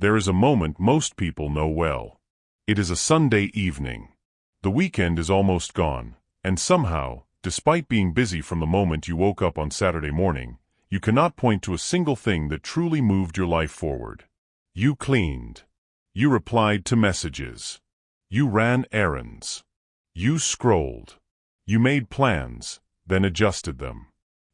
There is a moment most people know well. It is a Sunday evening. The weekend is almost gone, and somehow, despite being busy from the moment you woke up on Saturday morning, you cannot point to a single thing that truly moved your life forward. You cleaned. You replied to messages. You ran errands. You scrolled. You made plans, then adjusted them.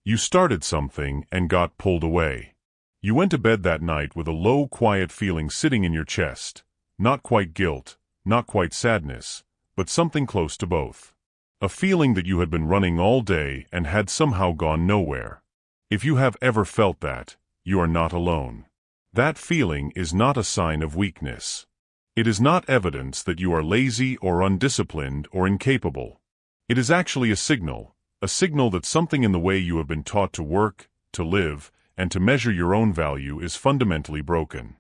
You started something and got pulled away. You went to bed that night with a low, quiet feeling sitting in your chest, not quite guilt, not quite sadness, but something close to both. A feeling that you had been running all day and had somehow gone nowhere. If you have ever felt that, you are not alone. That feeling is not a sign of weakness. It is not evidence that you are lazy or undisciplined or incapable. It is actually a signal that something in the way you have been taught to work, to live, and to measure your own value is fundamentally broken.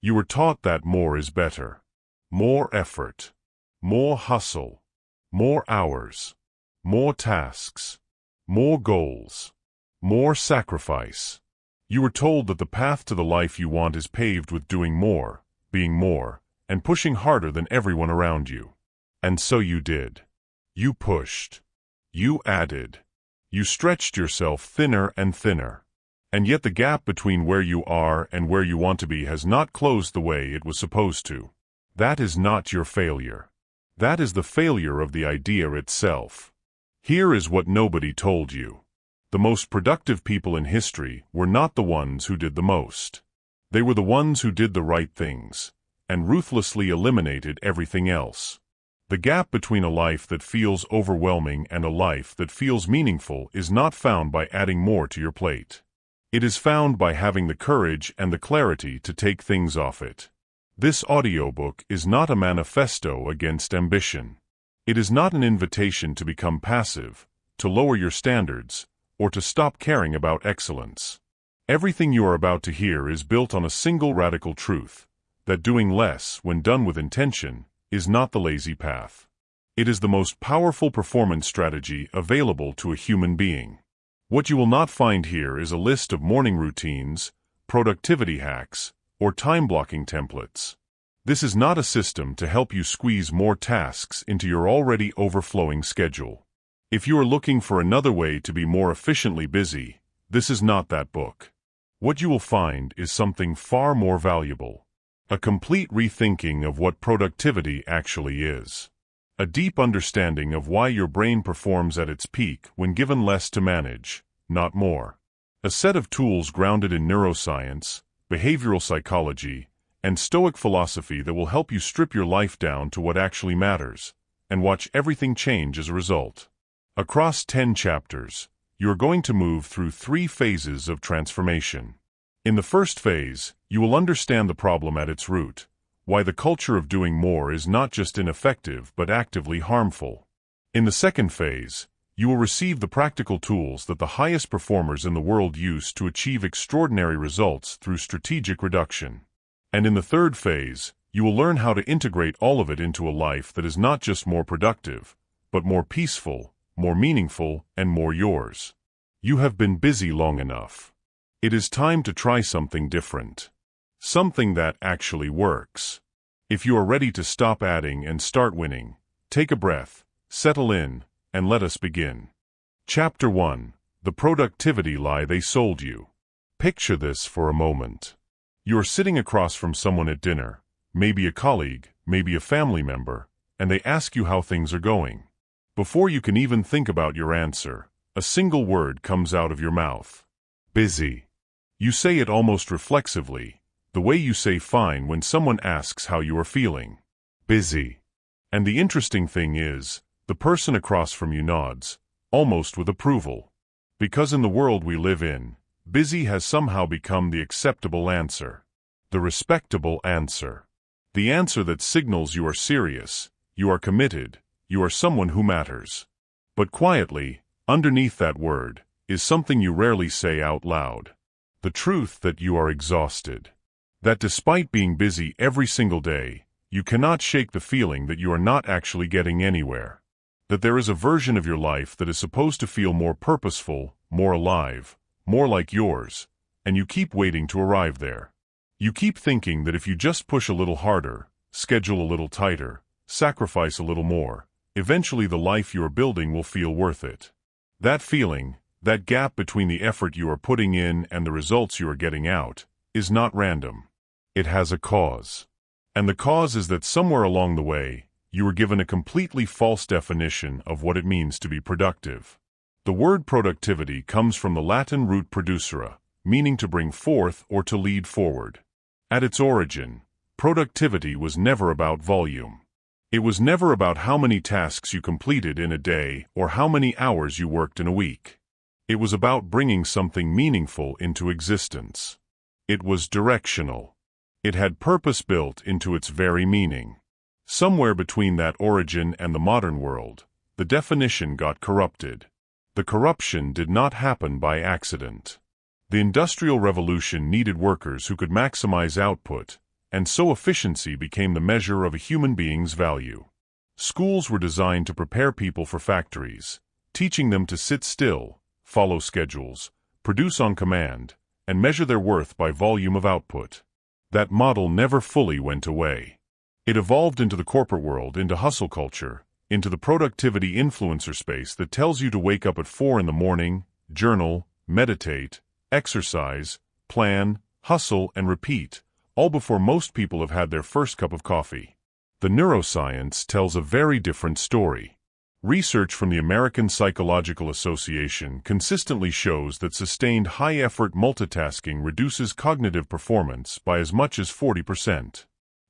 You were taught that more is better. More effort. More hustle. More hours. More tasks. More goals. More sacrifice. You were told that the path to the life you want is paved with doing more, being more, and pushing harder than everyone around you. And so you did. You pushed. You added. You stretched yourself thinner and thinner. And yet the gap between where you are and where you want to be has not closed the way it was supposed to. That is not your failure. That is the failure of the idea itself. Here is what nobody told you. The most productive people in history were not the ones who did the most. They were the ones who did the right things, and ruthlessly eliminated everything else. The gap between a life that feels overwhelming and a life that feels meaningful is not found by adding more to your plate. It is found by having the courage and the clarity to take things off it. This audiobook is not a manifesto against ambition. It is not an invitation to become passive, to lower your standards, or to stop caring about excellence. Everything you are about to hear is built on a single radical truth, that doing less, when done with intention, is not the lazy path. It is the most powerful performance strategy available to a human being. What you will not find here is a list of morning routines, productivity hacks, or time-blocking templates. This is not a system to help you squeeze more tasks into your already overflowing schedule. If you are looking for another way to be more efficiently busy, this is not that book. What you will find is something far more valuable. A complete rethinking of what productivity actually is. A deep understanding of why your brain performs at its peak when given less to manage, not more. A set of tools grounded in neuroscience, behavioral psychology, and Stoic philosophy that will help you strip your life down to what actually matters, and watch everything change as a result. Across 10 chapters, you are going to move through 3 phases of transformation. In the first phase, you will understand the problem at its root. Why the culture of doing more is not just ineffective but actively harmful. In the second phase, you will receive the practical tools that the highest performers in the world use to achieve extraordinary results through strategic reduction. And in the third phase, you will learn how to integrate all of it into a life that is not just more productive, but more peaceful, more meaningful, and more yours. You have been busy long enough. It is time to try something different. Something that actually works. If you are ready to stop adding and start winning, take a breath, settle in, and let us begin. Chapter 1. The Productivity Lie They Sold You. Picture this for a moment. You are sitting across from someone at dinner, maybe a colleague, maybe a family member, and they ask you how things are going. Before you can even think about your answer, a single word comes out of your mouth. Busy. You say it almost reflexively, the way you say fine when someone asks how you are feeling. Busy. And the interesting thing is, the person across from you nods, almost with approval. Because in the world we live in, busy has somehow become the acceptable answer. The respectable answer. The answer that signals you are serious, you are committed, you are someone who matters. But quietly, underneath that word, is something you rarely say out loud. The truth that you are exhausted. That despite being busy every single day, you cannot shake the feeling that you are not actually getting anywhere. That there is a version of your life that is supposed to feel more purposeful, more alive, more like yours, and you keep waiting to arrive there. You keep thinking that if you just push a little harder, schedule a little tighter, sacrifice a little more, eventually the life you are building will feel worth it. That feeling, that gap between the effort you are putting in and the results you are getting out, is not random. It has a cause. And the cause is that somewhere along the way, you were given a completely false definition of what it means to be productive. The word productivity comes from the Latin root producere, meaning to bring forth or to lead forward. At its origin, productivity was never about volume. It was never about how many tasks you completed in a day or how many hours you worked in a week. It was about bringing something meaningful into existence. It was directional. It had purpose built into its very meaning. Somewhere between that origin and the modern world, the definition got corrupted. The corruption did not happen by accident. The Industrial Revolution needed workers who could maximize output, and so efficiency became the measure of a human being's value. Schools were designed to prepare people for factories, teaching them to sit still, follow schedules, produce on command, and measure their worth by volume of output. That model never fully went away. It evolved into the corporate world, into hustle culture, into the productivity influencer space that tells you to wake up at 4 in the morning, journal, meditate, exercise, plan, hustle, and repeat, all before most people have had their first cup of coffee. The neuroscience tells a very different story. Research from the American Psychological Association consistently shows that sustained high-effort multitasking reduces cognitive performance by as much as 40%.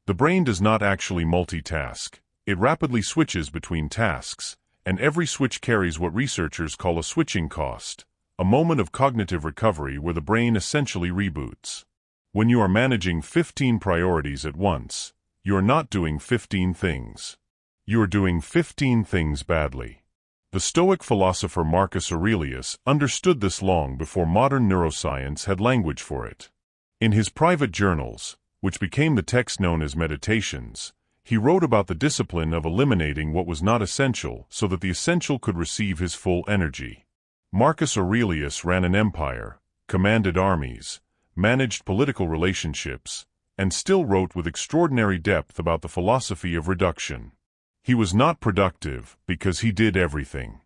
The brain does not actually multitask. It rapidly switches between tasks, and every switch carries what researchers call a switching cost, a moment of cognitive recovery where the brain essentially reboots. When you are managing 15 priorities at once, you are not doing 15 things. You are doing 15 things badly. The Stoic philosopher Marcus Aurelius understood this long before modern neuroscience had language for it. In his private journals, which became the text known as Meditations, he wrote about the discipline of eliminating what was not essential so that the essential could receive his full energy. Marcus Aurelius ran an empire, commanded armies, managed political relationships, and still wrote with extraordinary depth about the philosophy of reduction. He was not productive because he did everything.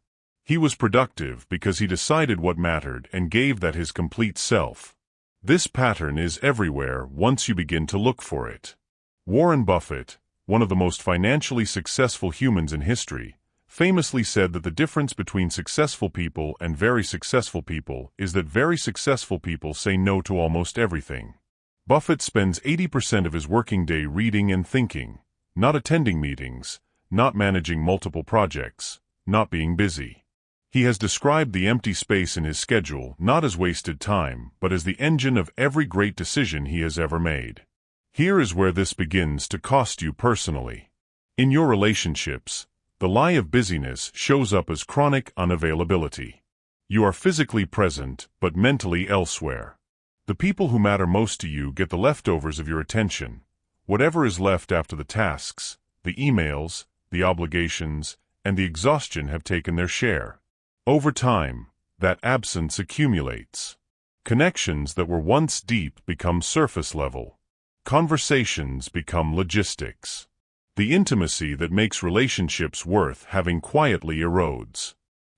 He was productive because he decided what mattered and gave that his complete self. This pattern is everywhere once you begin to look for it. Warren Buffett, one of the most financially successful humans in history, famously said that the difference between successful people and very successful people is that very successful people say no to almost everything. Buffett spends 80% of his working day reading and thinking, not attending meetings, not managing multiple projects, not being busy. He has described the empty space in his schedule not as wasted time, but as the engine of every great decision he has ever made. Here is where this begins to cost you personally. In your relationships, the lie of busyness shows up as chronic unavailability. You are physically present, but mentally elsewhere. The people who matter most to you get the leftovers of your attention, whatever is left after the tasks, the emails, the obligations, and the exhaustion have taken their share. Over time, that absence accumulates. Connections that were once deep become surface level. Conversations become logistics. The intimacy that makes relationships worth having quietly erodes.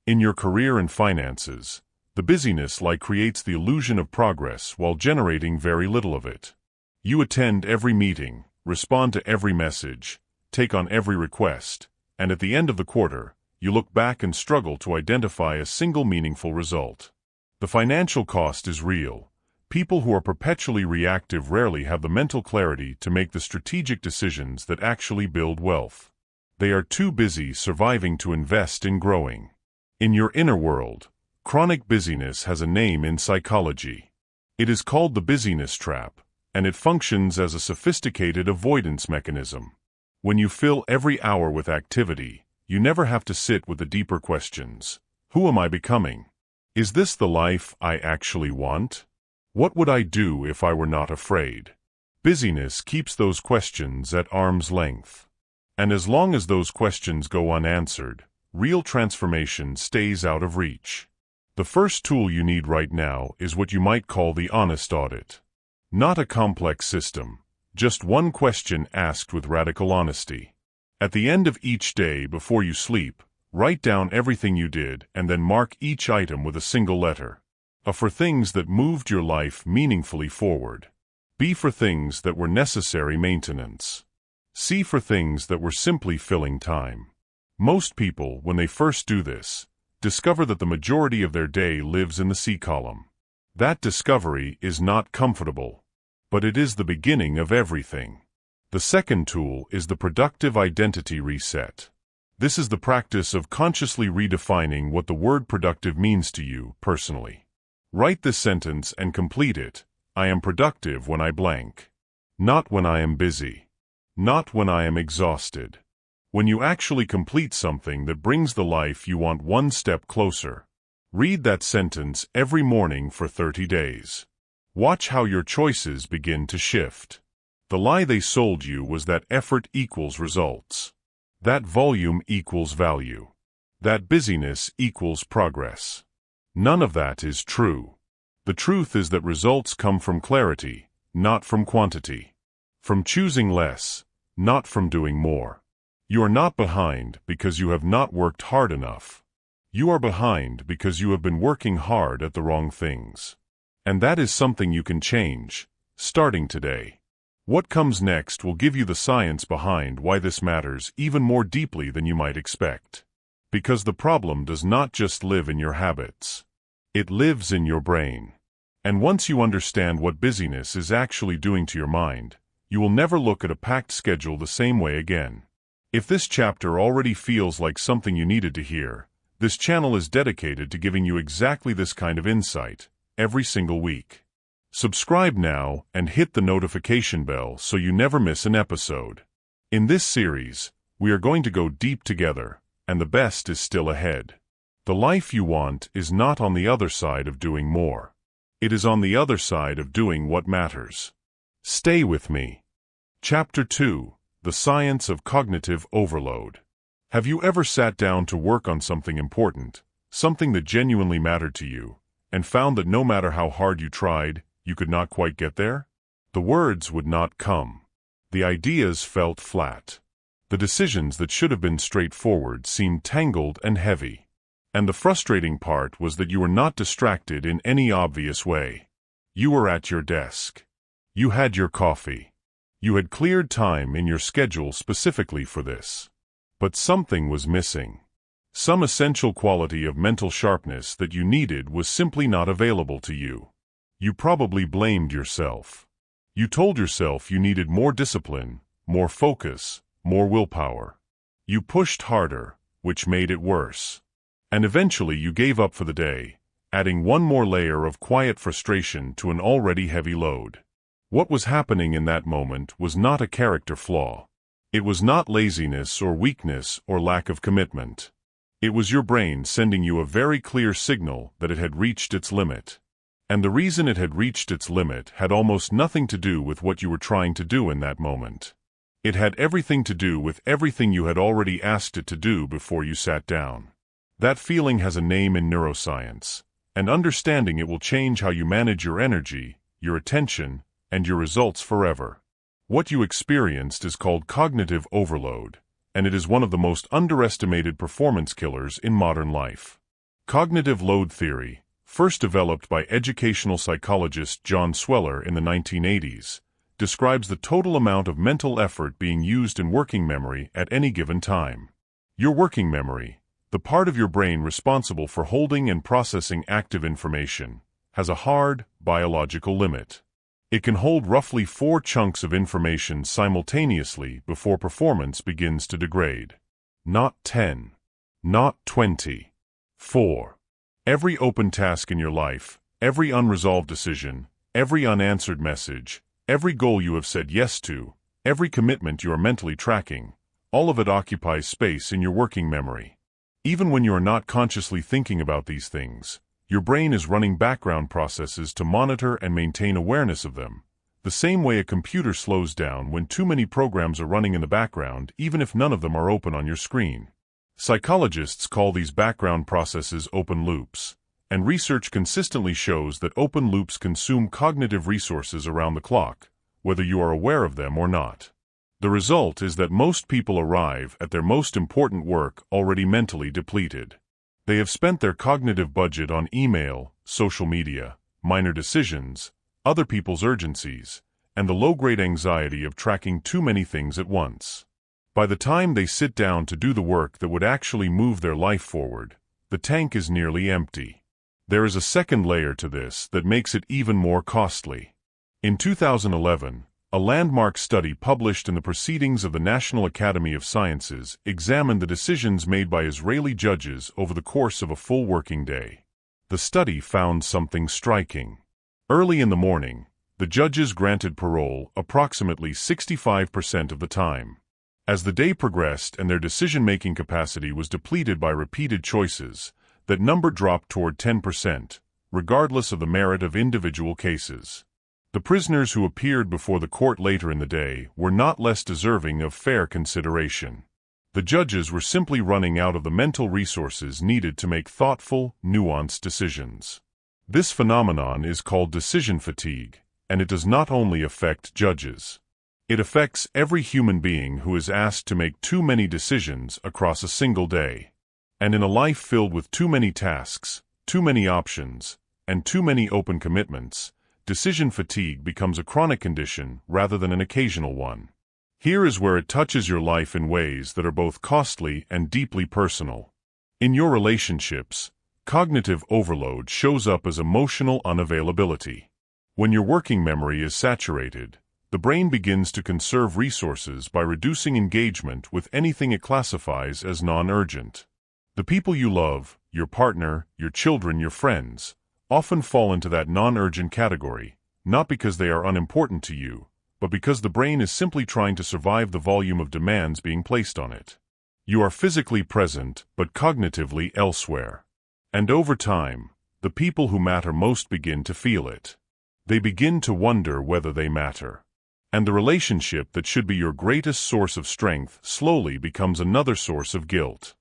In your career and finances, the busyness creates the illusion of progress while generating very little of it. You attend every meeting, respond to every message, take on every request, and at the end of the quarter, you look back and struggle to identify a single meaningful result. The financial cost is real. People who are perpetually reactive rarely have the mental clarity to make the strategic decisions that actually build wealth. They are too busy surviving to invest in growing. In your inner world, chronic busyness has a name in psychology. It is called the busyness trap, and it functions as a sophisticated avoidance mechanism. When you fill every hour with activity, you never have to sit with the deeper questions. Who am I becoming? Is this the life I actually want? What would I do if I were not afraid? Busyness keeps those questions at arm's length. And as long as those questions go unanswered, real transformation stays out of reach. The first tool you need right now is what you might call the honest audit. Not a complex system, just one question asked with radical honesty. At the end of each day before you sleep, write down everything you did and then mark each item with a single letter. A for things that moved your life meaningfully forward. B for things that were necessary maintenance. C for things that were simply filling time. Most people, when they first do this, discover that the majority of their day lives in the C column. That discovery is not comfortable, but it is the beginning of everything. The second tool is the productive identity reset. This is the practice of consciously redefining what the word productive means to you personally. Write this sentence and complete it. I am productive when I blank. Not when I am busy. Not when I am exhausted. When you actually complete something that brings the life you want one step closer. Read that sentence every morning for 30 days. Watch how your choices begin to shift. The lie they sold you was that effort equals results. That volume equals value. That busyness equals progress. None of that is true. The truth is that results come from clarity, not from quantity. From choosing less, not from doing more. You are not behind because you have not worked hard enough. You are behind because you have been working hard at the wrong things. And that is something you can change, starting today. What comes next will give you the science behind why this matters even more deeply than you might expect. Because the problem does not just live in your habits. It lives in your brain. And once you understand what busyness is actually doing to your mind, you will never look at a packed schedule the same way again. If this chapter already feels like something you needed to hear, this channel is dedicated to giving you exactly this kind of insight, every single week. Subscribe now and hit the notification bell so you never miss an episode. In this series, we are going to go deep together, and the best is still ahead. The life you want is not on the other side of doing more. It is on the other side of doing what matters. Stay with me. Chapter 2. The Science of Cognitive Overload. Have you ever sat down to work on something important, something that genuinely mattered to you, and found that no matter how hard you tried, you could not quite get there? The words would not come. The ideas felt flat. The decisions that should have been straightforward seemed tangled and heavy. And the frustrating part was that you were not distracted in any obvious way. You were at your desk. You had your coffee. You had cleared time in your schedule specifically for this. But something was missing. Some essential quality of mental sharpness that you needed was simply not available to you. You probably blamed yourself. You told yourself you needed more discipline, more focus, more willpower. You pushed harder, which made it worse. And eventually you gave up for the day, adding one more layer of quiet frustration to an already heavy load. What was happening in that moment was not a character flaw. It was not laziness or weakness or lack of commitment. It was your brain sending you a very clear signal that it had reached its limit. And the reason it had reached its limit had almost nothing to do with what you were trying to do in that moment. It had everything to do with everything you had already asked it to do before you sat down. That feeling has a name in neuroscience, and understanding it will change how you manage your energy, your attention, and your results forever. What you experienced is called cognitive overload, and it is one of the most underestimated performance killers in modern life. Cognitive load theory, first developed by educational psychologist John Sweller in the 1980s, describes the total amount of mental effort being used in working memory at any given time. Your working memory, the part of your brain responsible for holding and processing active information, has a hard, biological limit. It can hold roughly 4 chunks of information simultaneously before performance begins to degrade. Not 10. Not 20. 4. Every open task in your life, every unresolved decision, every unanswered message, every goal you have said yes to, every commitment you are mentally tracking, all of it occupies space in your working memory. Even when you are not consciously thinking about these things, your brain is running background processes to monitor and maintain awareness of them, the same way a computer slows down when too many programs are running in the background even if none of them are open on your screen. Psychologists call these background processes open loops, and research consistently shows that open loops consume cognitive resources around the clock, whether you are aware of them or not. The result is that most people arrive at their most important work already mentally depleted. They have spent their cognitive budget on email, social media, minor decisions, other people's urgencies, and the low-grade anxiety of tracking too many things at once. By the time they sit down to do the work that would actually move their life forward, the tank is nearly empty. There is a second layer to this that makes it even more costly. In 2011, a landmark study published in the Proceedings of the National Academy of Sciences examined the decisions made by Israeli judges over the course of a full working day. The study found something striking. Early in the morning, the judges granted parole approximately 65% of the time. As the day progressed and their decision-making capacity was depleted by repeated choices, that number dropped toward 10%, regardless of the merit of individual cases. The prisoners who appeared before the court later in the day were not less deserving of fair consideration. The judges were simply running out of the mental resources needed to make thoughtful, nuanced decisions. This phenomenon is called decision fatigue, and it does not only affect judges. It affects every human being who is asked to make too many decisions across a single day. And in a life filled with too many tasks, too many options, and too many open commitments, decision fatigue becomes a chronic condition rather than an occasional one. Here is where it touches your life in ways that are both costly and deeply personal. In your relationships, cognitive overload shows up as emotional unavailability. When your working memory is saturated, the brain begins to conserve resources by reducing engagement with anything it classifies as non-urgent. The people you love, your partner, your children, your friends, often fall into that non-urgent category, not because they are unimportant to you, but because the brain is simply trying to survive the volume of demands being placed on it. You are physically present, but cognitively elsewhere. And over time, the people who matter most begin to feel it. They begin to wonder whether they matter. And the relationship that should be your greatest source of strength slowly becomes another source of guilt.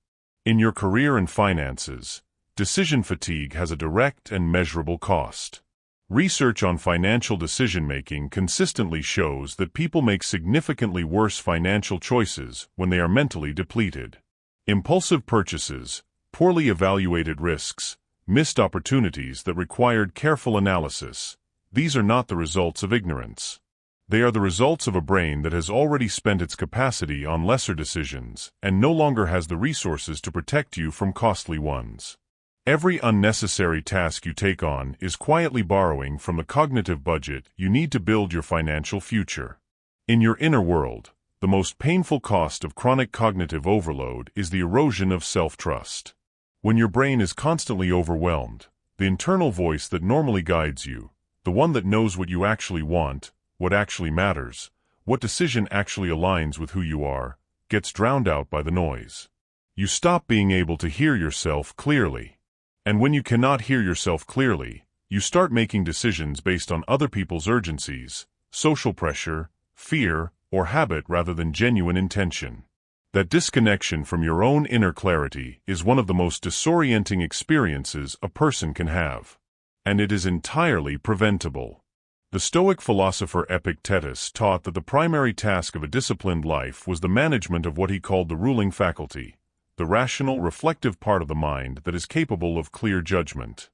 In your career and finances, decision fatigue has a direct and measurable cost. Research on financial decision-making consistently shows that people make significantly worse financial choices when they are mentally depleted. Impulsive purchases, poorly evaluated risks, missed opportunities that required careful analysis. These are not the results of ignorance. They are the results of a brain that has already spent its capacity on lesser decisions and no longer has the resources to protect you from costly ones. Every unnecessary task you take on is quietly borrowing from the cognitive budget you need to build your financial future. In your inner world, the most painful cost of chronic cognitive overload is the erosion of self-trust. When your brain is constantly overwhelmed, the internal voice that normally guides you, the one that knows what you actually want, what actually matters, what decision actually aligns with who you are, gets drowned out by the noise. You stop being able to hear yourself clearly. And when you cannot hear yourself clearly, you start making decisions based on other people's urgencies, social pressure, fear, or habit rather than genuine intention. That disconnection from your own inner clarity is one of the most disorienting experiences a person can have. And it is entirely preventable. The Stoic philosopher Epictetus taught that the primary task of a disciplined life was the management of what he called the ruling faculty, the rational, reflective part of the mind that is capable of clear judgment.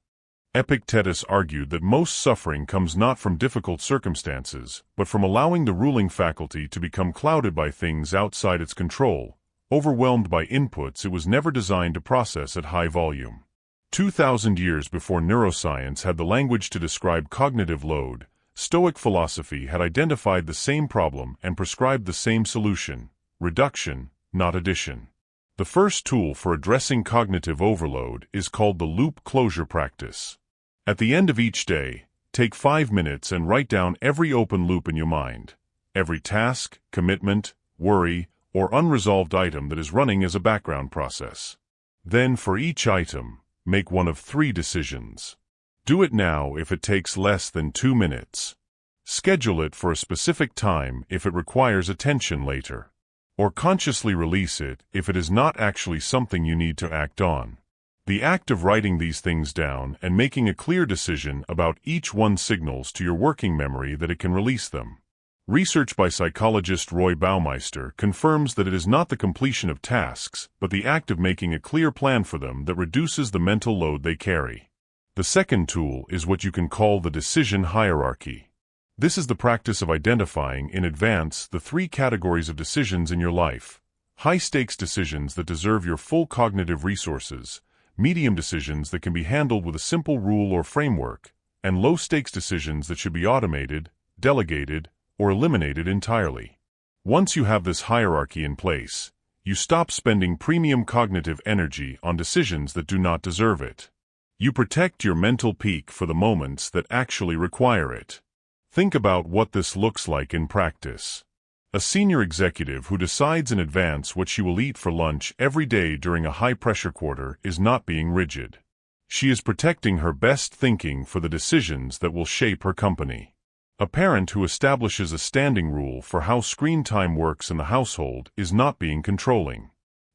Epictetus argued that most suffering comes not from difficult circumstances, but from allowing the ruling faculty to become clouded by things outside its control, overwhelmed by inputs it was never designed to process at high volume. 2,000 years before neuroscience had the language to describe cognitive load, Stoic philosophy had identified the same problem and prescribed the same solution: reduction, not addition. The first tool for addressing cognitive overload is called the loop closure practice. At the end of each day, take 5 minutes and write down every open loop in your mind, every task, commitment, worry, or unresolved item that is running as a background process. Then, for each item, make one of 3 decisions. Do it now if it takes less than 2 minutes. Schedule it for a specific time if it requires attention later. Or consciously release it if it is not actually something you need to act on. The act of writing these things down and making a clear decision about each one signals to your working memory that it can release them. Research by psychologist Roy Baumeister confirms that it is not the completion of tasks, but the act of making a clear plan for them that reduces the mental load they carry. The second tool is what you can call the decision hierarchy. This is the practice of identifying in advance the three categories of decisions in your life: high-stakes decisions that deserve your full cognitive resources, medium decisions that can be handled with a simple rule or framework, and low-stakes decisions that should be automated, delegated, or eliminated entirely. Once you have this hierarchy in place, you stop spending premium cognitive energy on decisions that do not deserve it. You protect your mental peak for the moments that actually require it. Think about what this looks like in practice. A senior executive who decides in advance what she will eat for lunch every day during a high-pressure quarter is not being rigid. She is protecting her best thinking for the decisions that will shape her company. A parent who establishes a standing rule for how screen time works in the household is not being controlling.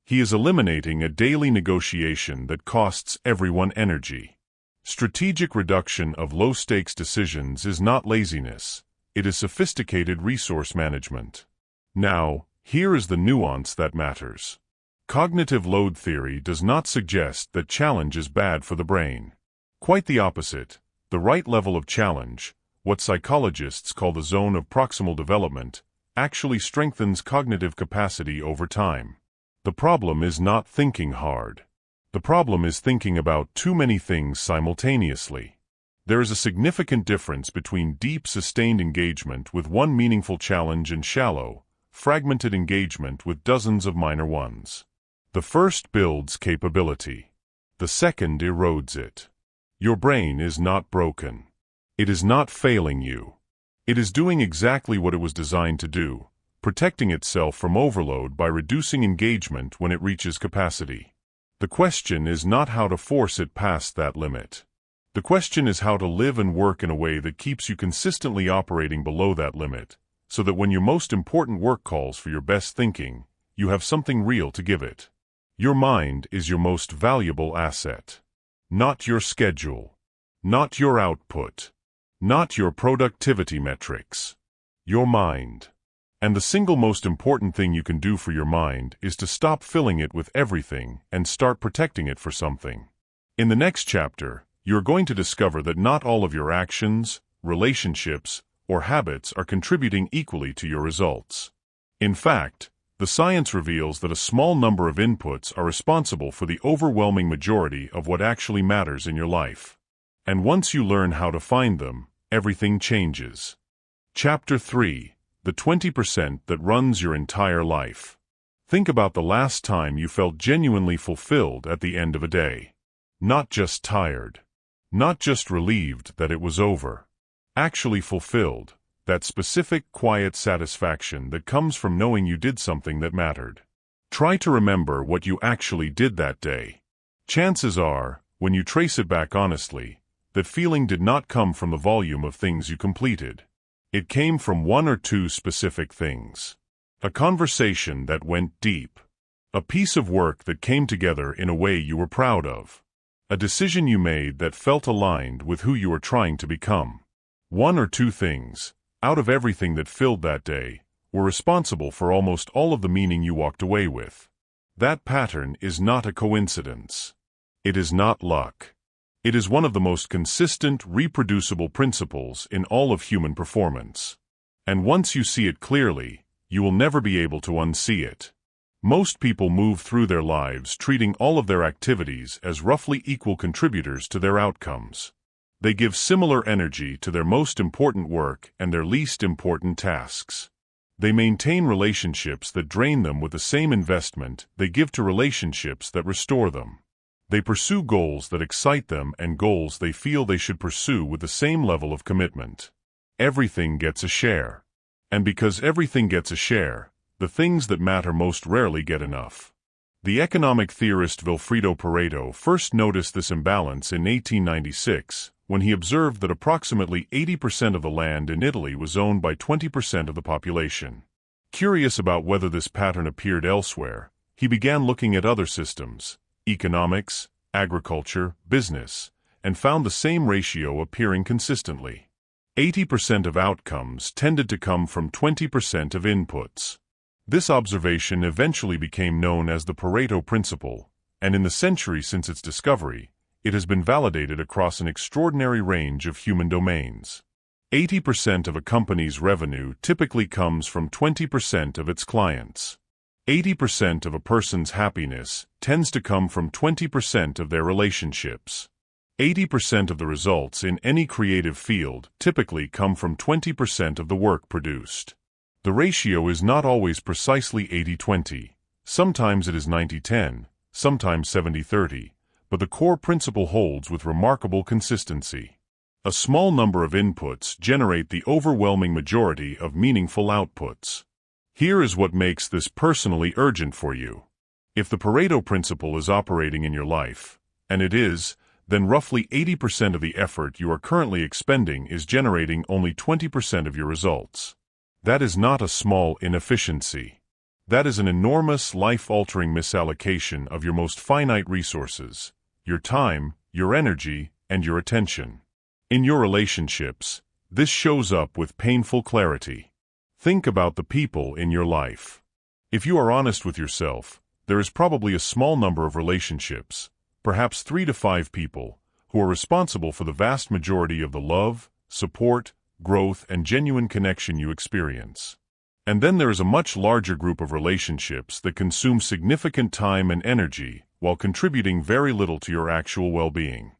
He is eliminating a daily negotiation that costs everyone energy. Strategic reduction of low-stakes decisions is not laziness, it is sophisticated resource management. Now, here is the nuance that matters. Cognitive load theory does not suggest that challenge is bad for the brain. Quite the opposite. The right level of challenge, what psychologists call the zone of proximal development, actually strengthens cognitive capacity over time. The problem is not thinking hard. The problem is thinking about too many things simultaneously. There is a significant difference between deep, sustained engagement with one meaningful challenge and shallow, fragmented engagement with dozens of minor ones. The first builds capability. The second erodes it. Your brain is not broken. It is not failing you. It is doing exactly what it was designed to do, protecting itself from overload by reducing engagement when it reaches capacity. The question is not how to force it past that limit. The question is how to live and work in a way that keeps you consistently operating below that limit, so that when your most important work calls for your best thinking, you have something real to give it. Your mind is your most valuable asset. Not your schedule. Not your output. Not your productivity metrics. Your mind. And the single most important thing you can do for your mind is to stop filling it with everything and start protecting it for something. In the next chapter, you're going to discover that not all of your actions, relationships, or habits are contributing equally to your results. In fact, the science reveals that a small number of inputs are responsible for the overwhelming majority of what actually matters in your life. And once you learn how to find them, everything changes. Chapter 3. The 20% that runs your entire life. Think about the last time you felt genuinely fulfilled at the end of a day. Not just tired. Not just relieved that it was over. Actually fulfilled, that specific quiet satisfaction that comes from knowing you did something that mattered. Try to remember what you actually did that day. Chances are, when you trace it back honestly, that feeling did not come from the volume of things you completed. It came from one or two specific things. A conversation that went deep. A piece of work that came together in a way you were proud of. A decision you made that felt aligned with who you were trying to become. One or two things, out of everything that filled that day, were responsible for almost all of the meaning you walked away with. That pattern is not a coincidence. It is not luck. It is one of the most consistent, reproducible principles in all of human performance. And once you see it clearly, you will never be able to unsee it. Most people move through their lives treating all of their activities as roughly equal contributors to their outcomes. They give similar energy to their most important work and their least important tasks. They maintain relationships that drain them with the same investment they give to relationships that restore them. They pursue goals that excite them and goals they feel they should pursue with the same level of commitment. Everything gets a share. And because everything gets a share, the things that matter most rarely get enough. The economic theorist Vilfredo Pareto first noticed this imbalance in 1896, when he observed that approximately 80% of the land in Italy was owned by 20% of the population. Curious about whether this pattern appeared elsewhere, he began looking at other systems, economics, agriculture, business, and found the same ratio appearing consistently. 80% of outcomes tended to come from 20% of inputs. This observation eventually became known as the Pareto Principle, and in the century since its discovery, it has been validated across an extraordinary range of human domains. 80% of a company's revenue typically comes from 20% of its clients. 80% of a person's happiness tends to come from 20% of their relationships. 80% of the results in any creative field typically come from 20% of the work produced. The ratio is not always precisely 80-20. Sometimes it is 90-10, sometimes 70-30, but the core principle holds with remarkable consistency. A small number of inputs generate the overwhelming majority of meaningful outputs. Here is what makes this personally urgent for you. If the Pareto Principle is operating in your life, and it is, then roughly 80% of the effort you are currently expending is generating only 20% of your results. That is not a small inefficiency. That is an enormous, life-altering misallocation of your most finite resources, your time, your energy, and your attention. In your relationships, this shows up with painful clarity. Think about the people in your life. If you are honest with yourself, there is probably a small number of relationships, perhaps 3 to 5 people, who are responsible for the vast majority of the love, support, growth, and genuine connection you experience. And then there is a much larger group of relationships that consume significant time and energy while contributing very little to your actual well-being.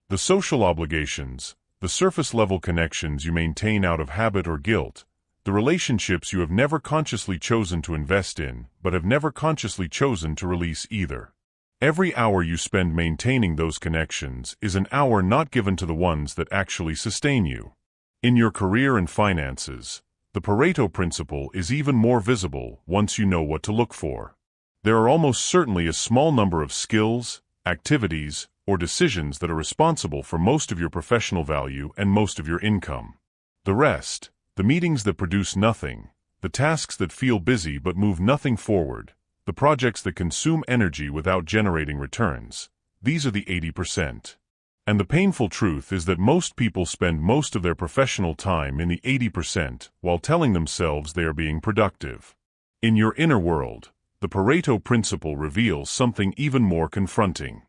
The social obligations, the surface-level connections you maintain out of habit or guilt, the relationships you have never consciously chosen to invest in but have never consciously chosen to release either. Every hour you spend maintaining those connections is an hour not given to the ones that actually sustain you. In your career and finances, the Pareto Principle is even more visible once you know what to look for. There are almost certainly a small number of skills, activities, or decisions that are responsible for most of your professional value and most of your income. The rest, the meetings that produce nothing, the tasks that feel busy but move nothing forward, the projects that consume energy without generating returns, these are the 80%. And the painful truth is that most people spend most of their professional time in the 80% while telling themselves they are being productive. In your inner world, the Pareto Principle reveals something even more confronting.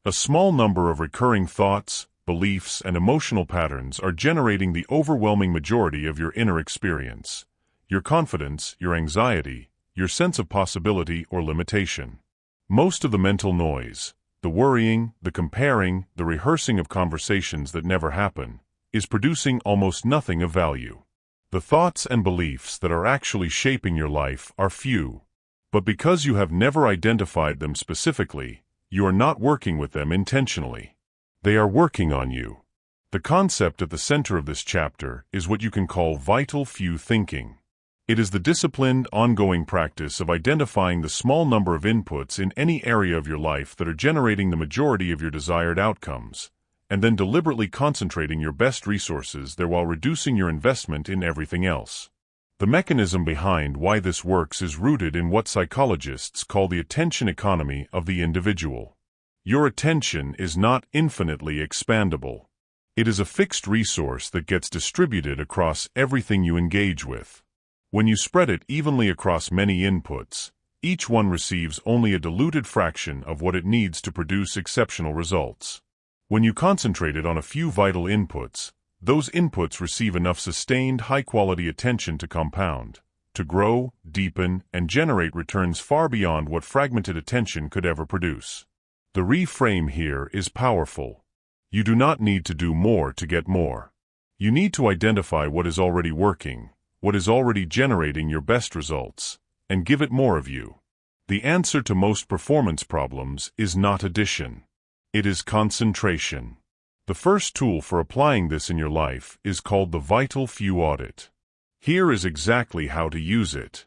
A small number of recurring thoughts, beliefs, and emotional patterns are generating the overwhelming majority of your inner experience. Your confidence, your anxiety, your sense of possibility or limitation. Most of the mental noise, the worrying, the comparing, the rehearsing of conversations that never happen, is producing almost nothing of value. The thoughts and beliefs that are actually shaping your life are few. But because you have never identified them specifically, you are not working with them intentionally. They are working on you. The concept at the center of this chapter is what you can call vital few thinking. It is the disciplined, ongoing practice of identifying the small number of inputs in any area of your life that are generating the majority of your desired outcomes, and then deliberately concentrating your best resources there while reducing your investment in everything else. The mechanism behind why this works is rooted in what psychologists call the attention economy of the individual. Your attention is not infinitely expandable. It is a fixed resource that gets distributed across everything you engage with. When you spread it evenly across many inputs, each one receives only a diluted fraction of what it needs to produce exceptional results. When you concentrate it on a few vital inputs, those inputs receive enough sustained, high-quality attention to compound, to grow, deepen, and generate returns far beyond what fragmented attention could ever produce. The reframe here is powerful. You do not need to do more to get more. You need to identify what is already working, what is already generating your best results, and give it more of you. The answer to most performance problems is not addition. It is concentration. The first tool for applying this in your life is called the Vital Few Audit. Here is exactly how to use it.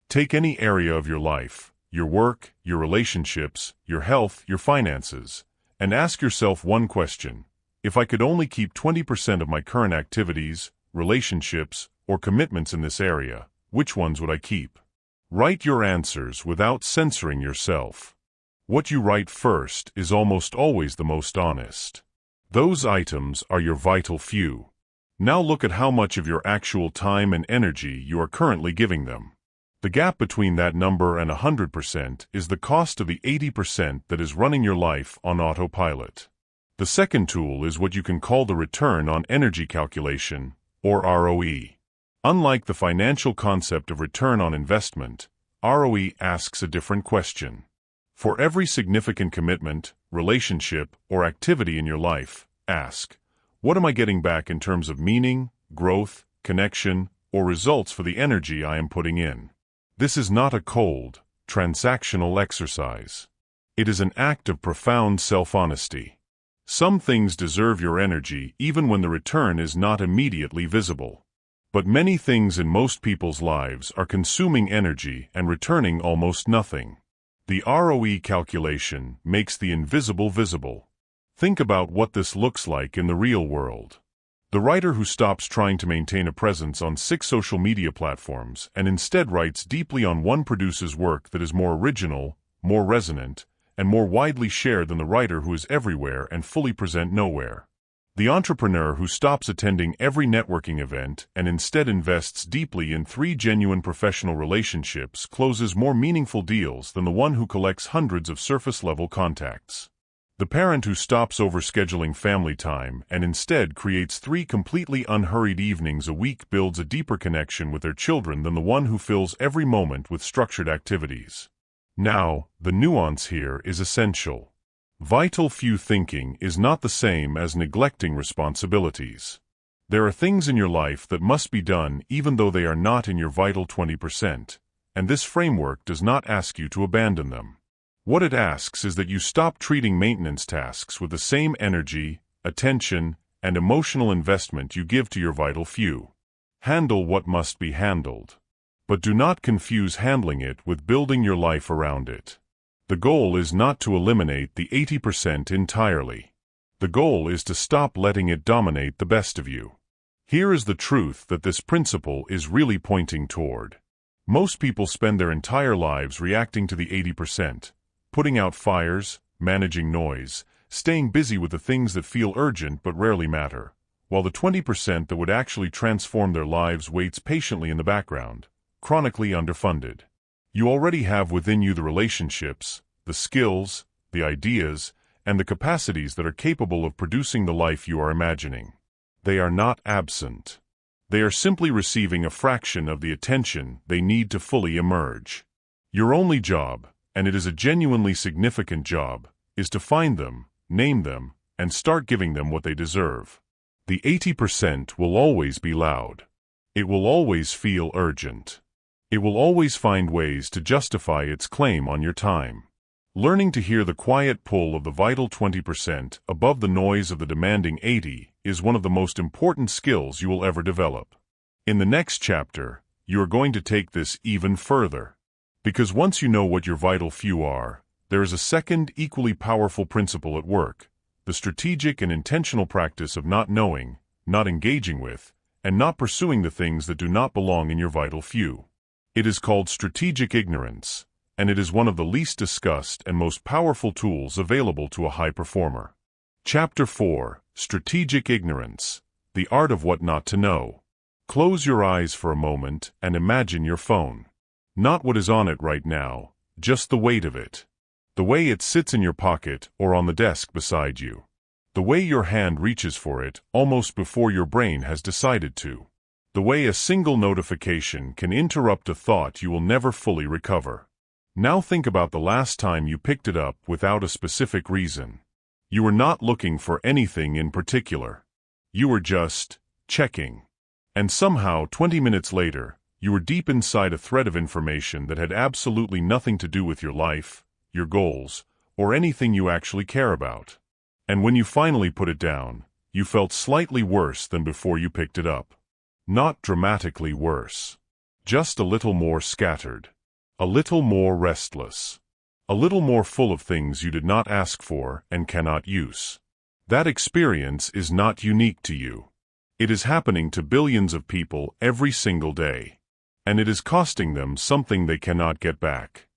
Take any area of your life, your work, your relationships, your health, your finances, and ask yourself one question. If I could only keep 20% of my current activities, relationships, or commitments in this area, which ones would I keep? Write your answers without censoring yourself. What you write first is almost always the most honest. Those items are your vital few. Now look at how much of your actual time and energy you are currently giving them. The gap between that number and 100% is the cost of the 80% that is running your life on autopilot. The second tool is what you can call the return on energy calculation, or ROE. Unlike the financial concept of return on investment, ROE asks a different question. For every significant commitment, relationship, or activity in your life, ask, what am I getting back in terms of meaning, growth, connection, or results for the energy I am putting in? This is not a cold, transactional exercise. It is an act of profound self-honesty. Some things deserve your energy even when the return is not immediately visible. But many things in most people's lives are consuming energy and returning almost nothing. The ROE calculation makes the invisible visible. Think about what this looks like in the real world. The writer who stops trying to maintain a presence on 6 social media platforms and instead writes deeply on one produces work that is more original, more resonant, and more widely shared than the writer who is everywhere and fully present nowhere. The entrepreneur who stops attending every networking event and instead invests deeply in 3 genuine professional relationships closes more meaningful deals than the one who collects hundreds of surface-level contacts. The parent who stops overscheduling family time and instead creates 3 completely unhurried evenings a week builds a deeper connection with their children than the one who fills every moment with structured activities. Now, the nuance here is essential. Vital few thinking is not the same as neglecting responsibilities. There are things in your life that must be done even though they are not in your vital 20%, and this framework does not ask you to abandon them. What it asks is that you stop treating maintenance tasks with the same energy, attention, and emotional investment you give to your vital few. Handle what must be handled. But do not confuse handling it with building your life around it. The goal is not to eliminate the 80% entirely. The goal is to stop letting it dominate the best of you. Here is the truth that this principle is really pointing toward. Most people spend their entire lives reacting to the 80%, putting out fires, managing noise, staying busy with the things that feel urgent but rarely matter, while the 20% that would actually transform their lives waits patiently in the background, chronically underfunded. You already have within you the relationships, the skills, the ideas, and the capacities that are capable of producing the life you are imagining. They are not absent. They are simply receiving a fraction of the attention they need to fully emerge. Your only job, and it is a genuinely significant job, is to find them, name them, and start giving them what they deserve. The 80% will always be loud. It will always feel urgent. It will always find ways to justify its claim on your time. Learning to hear the quiet pull of the vital 20% above the noise of the demanding 80% is one of the most important skills you will ever develop. In the next chapter, you are going to take this even further. Because once you know what your vital few are, there is a second equally powerful principle at work, the strategic and intentional practice of not knowing, not engaging with, and not pursuing the things that do not belong in your vital few. It is called strategic ignorance, and it is one of the least discussed and most powerful tools available to a high performer. Chapter 4: Strategic Ignorance, the Art of What Not to Know. Close your eyes for a moment and imagine your phone. Not what is on it right now, just the weight of it. The way it sits in your pocket or on the desk beside you. The way your hand reaches for it almost before your brain has decided to. The way a single notification can interrupt a thought you will never fully recover. Now think about the last time you picked it up without a specific reason. You were not looking for anything in particular. You were just checking. And somehow, 20 minutes later, you were deep inside a thread of information that had absolutely nothing to do with your life, your goals, or anything you actually care about. And when you finally put it down, you felt slightly worse than before you picked it up. Not dramatically worse. Just a little more scattered. A little more restless. A little more full of things you did not ask for and cannot use. That experience is not unique to you. It is happening to billions of people every single day. And it is costing them something they cannot get back.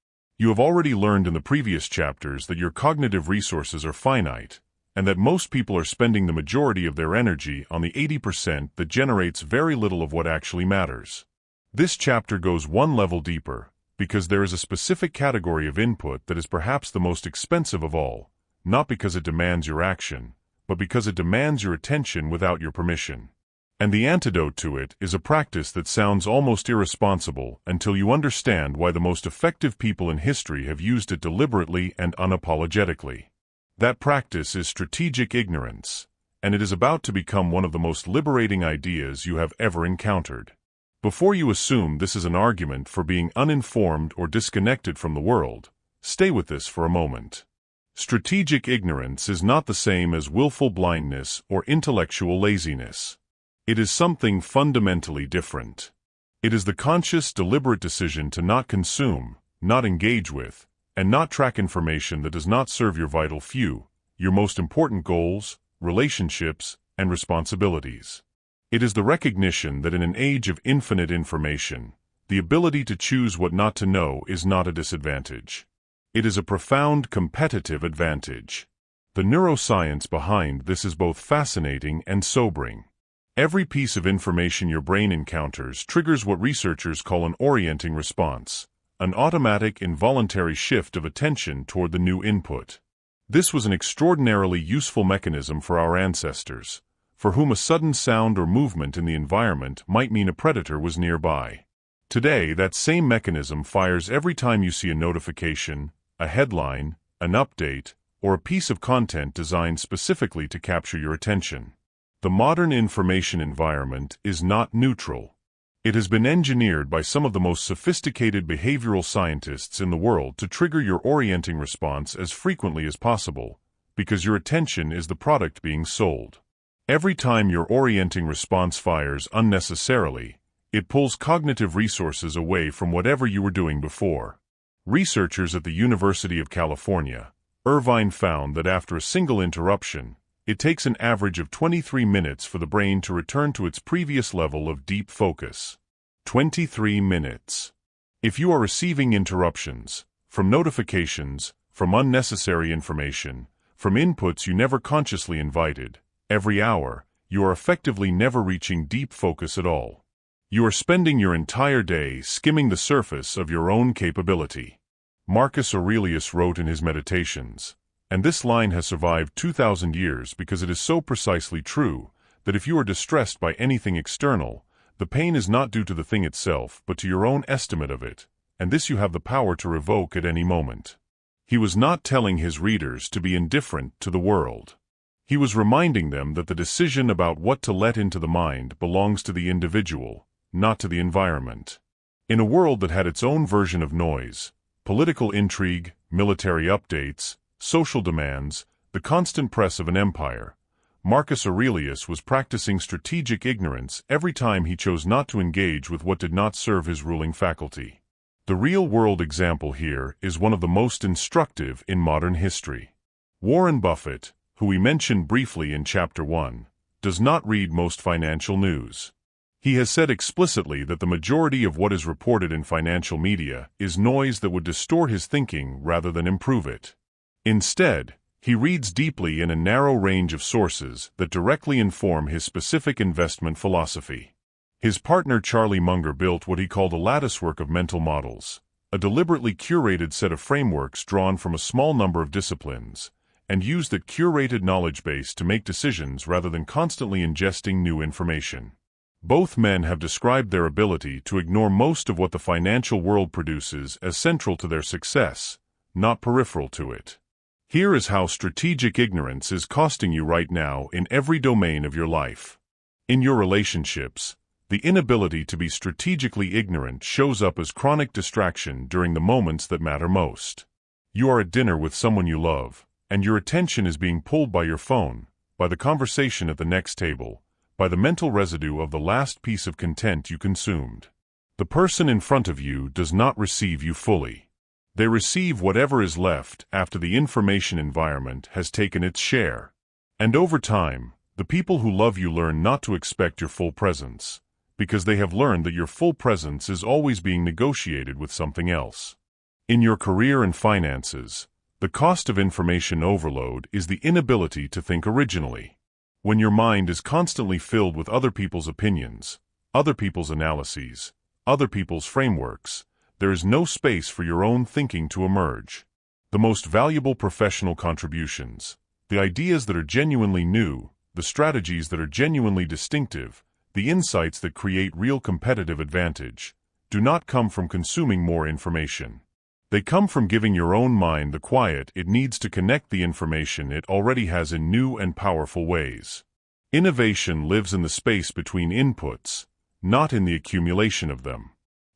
You have already learned in the previous chapters that your cognitive resources are finite, and that most people are spending the majority of their energy on the 80% that generates very little of what actually matters. This chapter goes one level deeper, because there is a specific category of input that is perhaps the most expensive of all, not because it demands your action, but because it demands your attention without your permission. And the antidote to it is a practice that sounds almost irresponsible until you understand why the most effective people in history have used it deliberately and unapologetically. That practice is strategic ignorance, and it is about to become one of the most liberating ideas you have ever encountered. Before you assume this is an argument for being uninformed or disconnected from the world, stay with this for a moment. Strategic ignorance is not the same as willful blindness or intellectual laziness. It is something fundamentally different. It is the conscious, deliberate decision to not consume, not engage with, and not track information that does not serve your vital few, your most important goals, relationships, and responsibilities. It is the recognition that in an age of infinite information, the ability to choose what not to know is not a disadvantage. It is a profound competitive advantage. The neuroscience behind this is both fascinating and sobering. Every piece of information your brain encounters triggers what researchers call an orienting response, an automatic involuntary shift of attention toward the new input. This was an extraordinarily useful mechanism for our ancestors, for whom a sudden sound or movement in the environment might mean a predator was nearby. Today, that same mechanism fires every time you see a notification, a headline, an update, or a piece of content designed specifically to capture your attention. The modern information environment is not neutral. It has been engineered by some of the most sophisticated behavioral scientists in the world to trigger your orienting response as frequently as possible, because your attention is the product being sold. Every time your orienting response fires unnecessarily, it pulls cognitive resources away from whatever you were doing before. Researchers at the University of California, Irvine found that after a single interruption, it takes an average of 23 minutes for the brain to return to its previous level of deep focus. 23 minutes. If you are receiving interruptions, from notifications, from unnecessary information, from inputs you never consciously invited, every hour, you are effectively never reaching deep focus at all. You are spending your entire day skimming the surface of your own capability. Marcus Aurelius wrote in his Meditations, and this line has survived 2,000 years because it is so precisely true, that if you are distressed by anything external, the pain is not due to the thing itself but to your own estimate of it, and this you have the power to revoke at any moment. He was not telling his readers to be indifferent to the world. He was reminding them that the decision about what to let into the mind belongs to the individual, not to the environment. In a world that had its own version of noise, political intrigue, military updates, social demands, the constant press of an empire, Marcus Aurelius was practicing strategic ignorance every time he chose not to engage with what did not serve his ruling faculty. The real-world example here is one of the most instructive in modern history. Warren Buffett, who we mentioned briefly in Chapter 1, does not read most financial news. He has said explicitly that the majority of what is reported in financial media is noise that would distort his thinking rather than improve it. Instead, he reads deeply in a narrow range of sources that directly inform his specific investment philosophy. His partner Charlie Munger built what he called a latticework of mental models, a deliberately curated set of frameworks drawn from a small number of disciplines, and used that curated knowledge base to make decisions rather than constantly ingesting new information. Both men have described their ability to ignore most of what the financial world produces as central to their success, not peripheral to it. Here is how strategic ignorance is costing you right now in every domain of your life. In your relationships, the inability to be strategically ignorant shows up as chronic distraction during the moments that matter most. You are at dinner with someone you love, and your attention is being pulled by your phone, by the conversation at the next table, by the mental residue of the last piece of content you consumed. The person in front of you does not receive you fully. They receive whatever is left after the information environment has taken its share. And over time, the people who love you learn not to expect your full presence, because they have learned that your full presence is always being negotiated with something else. In your career and finances, the cost of information overload is the inability to think originally. When your mind is constantly filled with other people's opinions, other people's analyses, other people's frameworks, there is no space for your own thinking to emerge. The most valuable professional contributions, the ideas that are genuinely new, the strategies that are genuinely distinctive, the insights that create real competitive advantage, do not come from consuming more information. They come from giving your own mind the quiet it needs to connect the information it already has in new and powerful ways. Innovation lives in the space between inputs, not in the accumulation of them.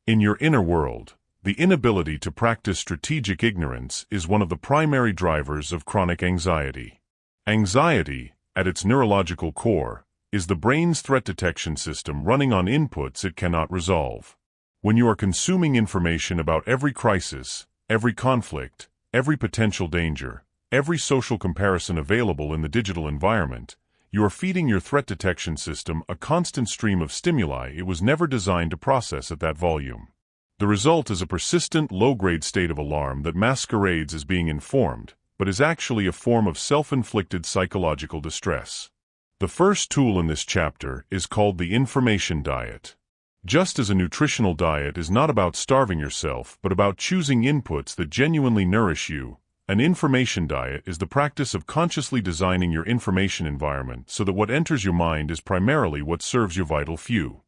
In your inner world, the inability to practice strategic ignorance is one of the primary drivers of chronic anxiety. Anxiety, at its neurological core, is the brain's threat detection system running on inputs it cannot resolve. When you are consuming information about every crisis, every conflict, every potential danger, every social comparison available in the digital environment, you are feeding your threat detection system a constant stream of stimuli it was never designed to process at that volume. The result is a persistent low-grade state of alarm that masquerades as being informed, but is actually a form of self-inflicted psychological distress. The first tool in this chapter is called the information diet. Just as a nutritional diet is not about starving yourself but about choosing inputs that genuinely nourish you, an information diet is the practice of consciously designing your information environment so that what enters your mind is primarily what serves your vital few.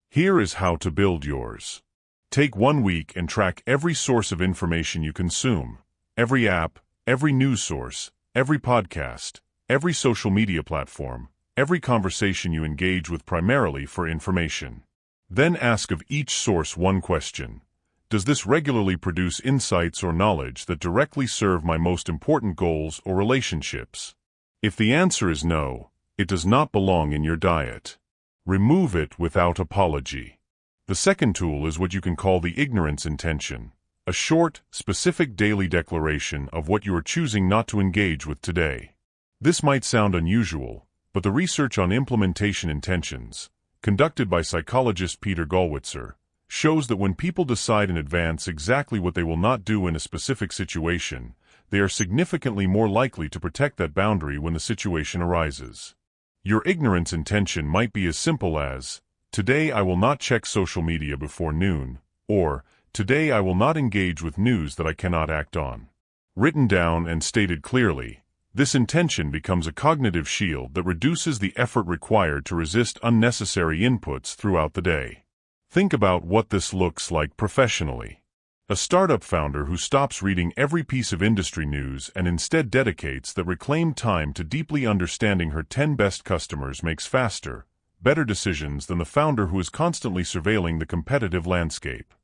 Here is how to build yours. Take 1 week and track every source of information you consume, every app, every news source, every podcast, every social media platform, every conversation you engage with primarily for information. Then ask of each source one question. Does this regularly produce insights or knowledge that directly serve my most important goals or relationships? If the answer is no, it does not belong in your diet. Remove it without apology. The second tool is what you can call the ignorance intention, a short, specific daily declaration of what you are choosing not to engage with today. This might sound unusual, but the research on implementation intentions, conducted by psychologist Peter Gollwitzer, shows that when people decide in advance exactly what they will not do in a specific situation, they are significantly more likely to protect that boundary when the situation arises. Your ignorance intention might be as simple as, "Today I will not check social media before noon," or, "Today I will not engage with news that I cannot act on." Written down and stated clearly, this intention becomes a cognitive shield that reduces the effort required to resist unnecessary inputs throughout the day. Think about what this looks like professionally. A startup founder who stops reading every piece of industry news and instead dedicates that reclaimed time to deeply understanding her 10 best customers makes faster, better decisions than the founder who is constantly surveilling the competitive landscape.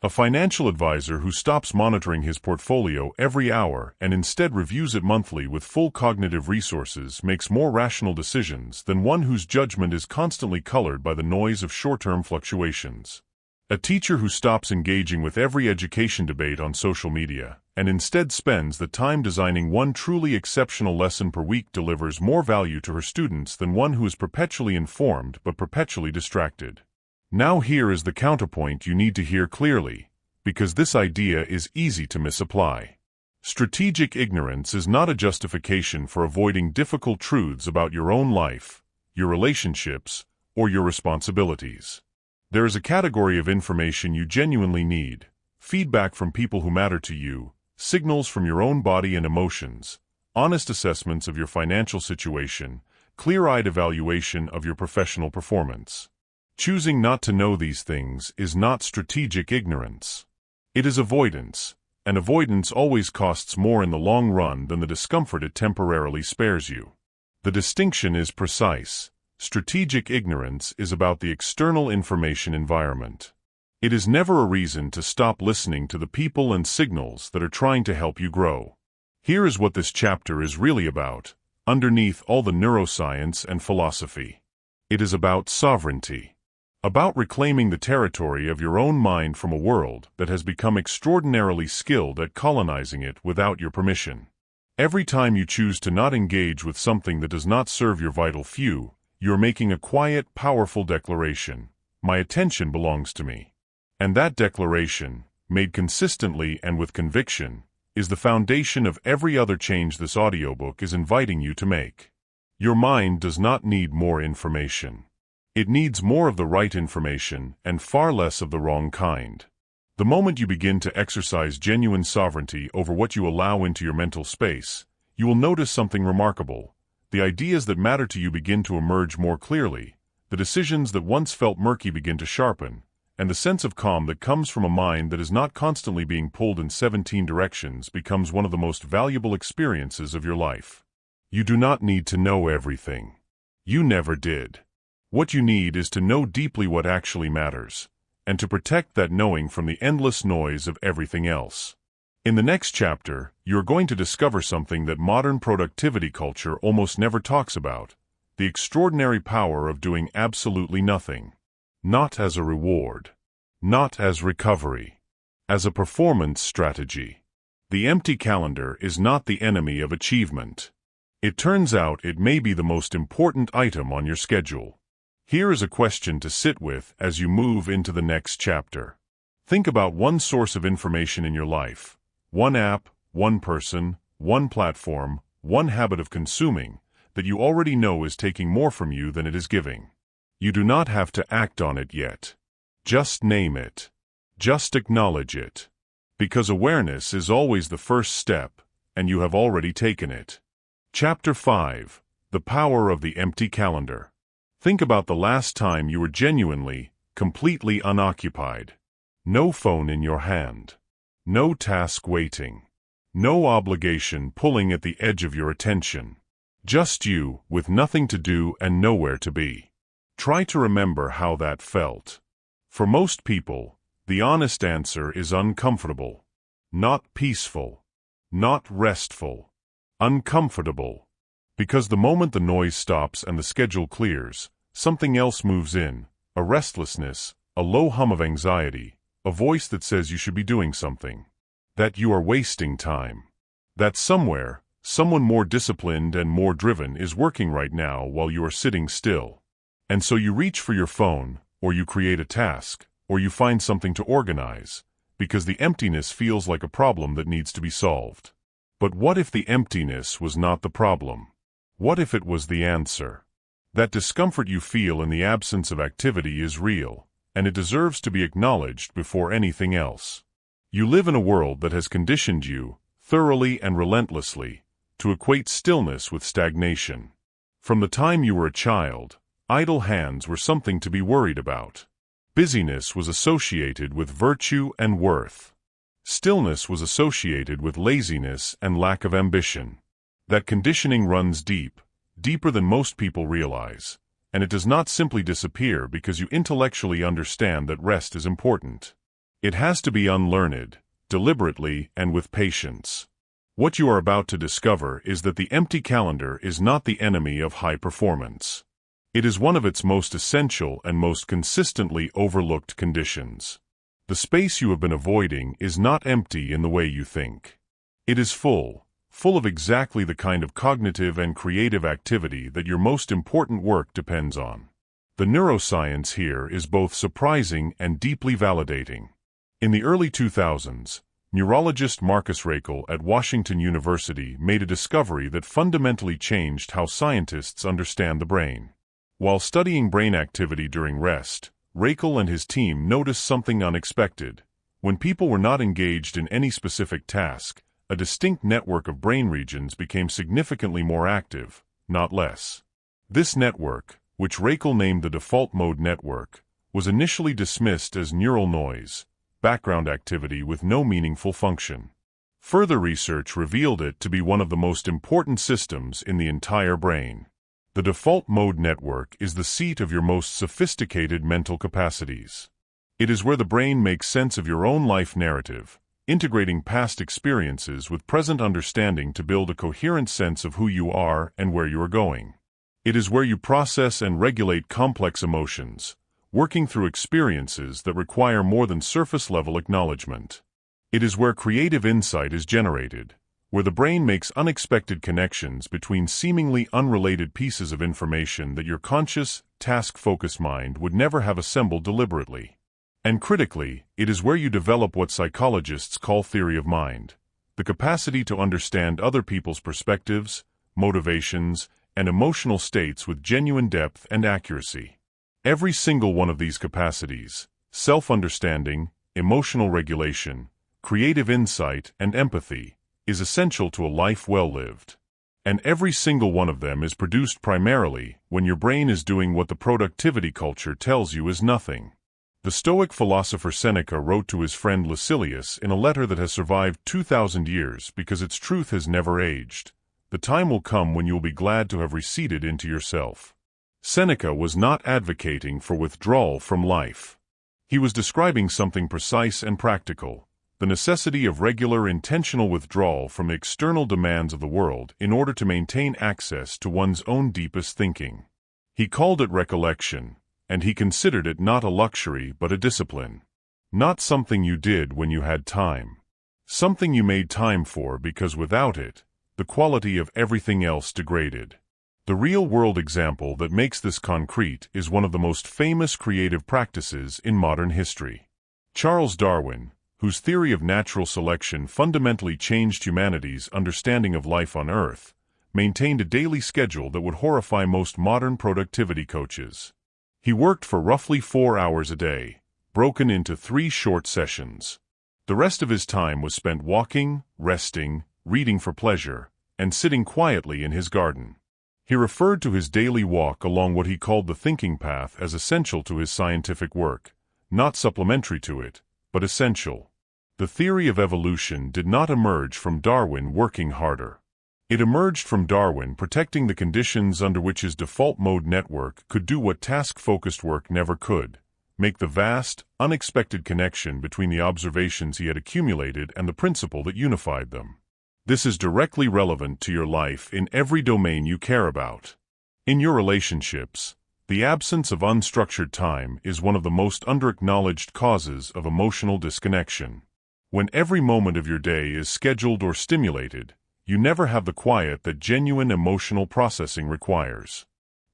A financial advisor who stops monitoring his portfolio every hour and instead reviews it monthly with full cognitive resources makes more rational decisions than one whose judgment is constantly colored by the noise of short-term fluctuations. A teacher who stops engaging with every education debate on social media and instead spends the time designing one truly exceptional lesson per week delivers more value to her students than one who is perpetually informed but perpetually distracted. Now here is the counterpoint you need to hear clearly, because this idea is easy to misapply. Strategic ignorance is not a justification for avoiding difficult truths about your own life, your relationships, or your responsibilities. There is a category of information you genuinely need: feedback from people who matter to you, signals from your own body and emotions, honest assessments of your financial situation, clear-eyed evaluation of your professional performance. Choosing not to know these things is not strategic ignorance. It is avoidance, and avoidance always costs more in the long run than the discomfort it temporarily spares you. The distinction is precise. Strategic ignorance is about the external information environment. It is never a reason to stop listening to the people and signals that are trying to help you grow. Here is what this chapter is really about, underneath all the neuroscience and philosophy. It is about sovereignty. About reclaiming the territory of your own mind from a world that has become extraordinarily skilled at colonizing it without your permission. Every time you choose to not engage with something that does not serve your vital few, you are making a quiet, powerful declaration: my attention belongs to me. And that declaration, made consistently and with conviction, is the foundation of every other change this audiobook is inviting you to make. Your mind does not need more information. It needs more of the right information and far less of the wrong kind. The moment you begin to exercise genuine sovereignty over what you allow into your mental space, you will notice something remarkable. The ideas that matter to you begin to emerge more clearly, the decisions that once felt murky begin to sharpen, and the sense of calm that comes from a mind that is not constantly being pulled in 17 directions becomes one of the most valuable experiences of your life. You do not need to know everything. You never did. What you need is to know deeply what actually matters, and to protect that knowing from the endless noise of everything else. In the next chapter, you are going to discover something that modern productivity culture almost never talks about: the extraordinary power of doing absolutely nothing. Not as a reward. Not as recovery. As a performance strategy. The empty calendar is not the enemy of achievement. It turns out it may be the most important item on your schedule. Here is a question to sit with as you move into the next chapter. Think about one source of information in your life. One app, one person, one platform, one habit of consuming that you already know is taking more from you than it is giving. You do not have to act on it yet. Just name it. Just acknowledge it. Because awareness is always the first step, and you have already taken it. Chapter 5. The Power of the Empty Calendar. Think about the last time you were genuinely, completely unoccupied. No phone in your hand. No task waiting. No obligation pulling at the edge of your attention. Just you, with nothing to do and nowhere to be. Try to remember how that felt. For most people, the honest answer is uncomfortable. Not peaceful. Not restful. Uncomfortable. Because the moment the noise stops and the schedule clears, something else moves in, a restlessness, a low hum of anxiety, a voice that says you should be doing something. That you are wasting time. That somewhere, someone more disciplined and more driven is working right now while you are sitting still. And so you reach for your phone, or you create a task, or you find something to organize, because the emptiness feels like a problem that needs to be solved. But what if the emptiness was not the problem? What if it was the answer? That discomfort you feel in the absence of activity is real, and it deserves to be acknowledged before anything else. You live in a world that has conditioned you, thoroughly and relentlessly, to equate stillness with stagnation. From the time you were a child, idle hands were something to be worried about. Busyness was associated with virtue and worth. Stillness was associated with laziness and lack of ambition. That conditioning runs deep, deeper than most people realize, and it does not simply disappear because you intellectually understand that rest is important. It has to be unlearned, deliberately and with patience. What you are about to discover is that the empty calendar is not the enemy of high performance. It is one of its most essential and most consistently overlooked conditions. The space you have been avoiding is not empty in the way you think. It is full of exactly the kind of cognitive and creative activity that your most important work depends on. The neuroscience here is both surprising and deeply validating. In the early 2000s, neurologist Marcus Raichle at Washington University made a discovery that fundamentally changed how scientists understand the brain. While studying brain activity during rest, Raichle and his team noticed something unexpected. When people were not engaged in any specific task, a distinct network of brain regions became significantly more active, not less. This network, which Raichle named the default mode network, was initially dismissed as neural noise, background activity with no meaningful function. Further research revealed it to be one of the most important systems in the entire brain. The default mode network is the seat of your most sophisticated mental capacities. It is where the brain makes sense of your own life narrative, integrating past experiences with present understanding to build a coherent sense of who you are and where you are going. It is where you process and regulate complex emotions, working through experiences that require more than surface-level acknowledgement. It is where creative insight is generated, where the brain makes unexpected connections between seemingly unrelated pieces of information that your conscious, task-focused mind would never have assembled deliberately. And critically, it is where you develop what psychologists call theory of mind, the capacity to understand other people's perspectives, motivations, and emotional states with genuine depth and accuracy. Every single one of these capacities, self-understanding, emotional regulation, creative insight, and empathy, is essential to a life well lived. And every single one of them is produced primarily when your brain is doing what the productivity culture tells you is nothing. The Stoic philosopher Seneca wrote to his friend Lucilius in a letter that has survived 2,000 years because its truth has never aged. The time will come when you will be glad to have receded into yourself. Seneca was not advocating for withdrawal from life. He was describing something precise and practical, the necessity of regular intentional withdrawal from the external demands of the world in order to maintain access to one's own deepest thinking. He called it recollection, and he considered it not a luxury but a discipline. Not something you did when you had time. Something you made time for because without it, the quality of everything else degraded. The real-world example that makes this concrete is one of the most famous creative practices in modern history. Charles Darwin, whose theory of natural selection fundamentally changed humanity's understanding of life on Earth, maintained a daily schedule that would horrify most modern productivity coaches. He worked for roughly 4 hours a day, broken into 3 short sessions. The rest of his time was spent walking, resting, reading for pleasure, and sitting quietly in his garden. He referred to his daily walk along what he called the thinking path as essential to his scientific work, not supplementary to it, but essential. The theory of evolution did not emerge from Darwin working harder. It emerged from Darwin protecting the conditions under which his default mode network could do what task-focused work never could, make the vast, unexpected connection between the observations he had accumulated and the principle that unified them. This is directly relevant to your life in every domain you care about. In your relationships, the absence of unstructured time is one of the most underacknowledged causes of emotional disconnection. When every moment of your day is scheduled or stimulated, you never have the quiet that genuine emotional processing requires.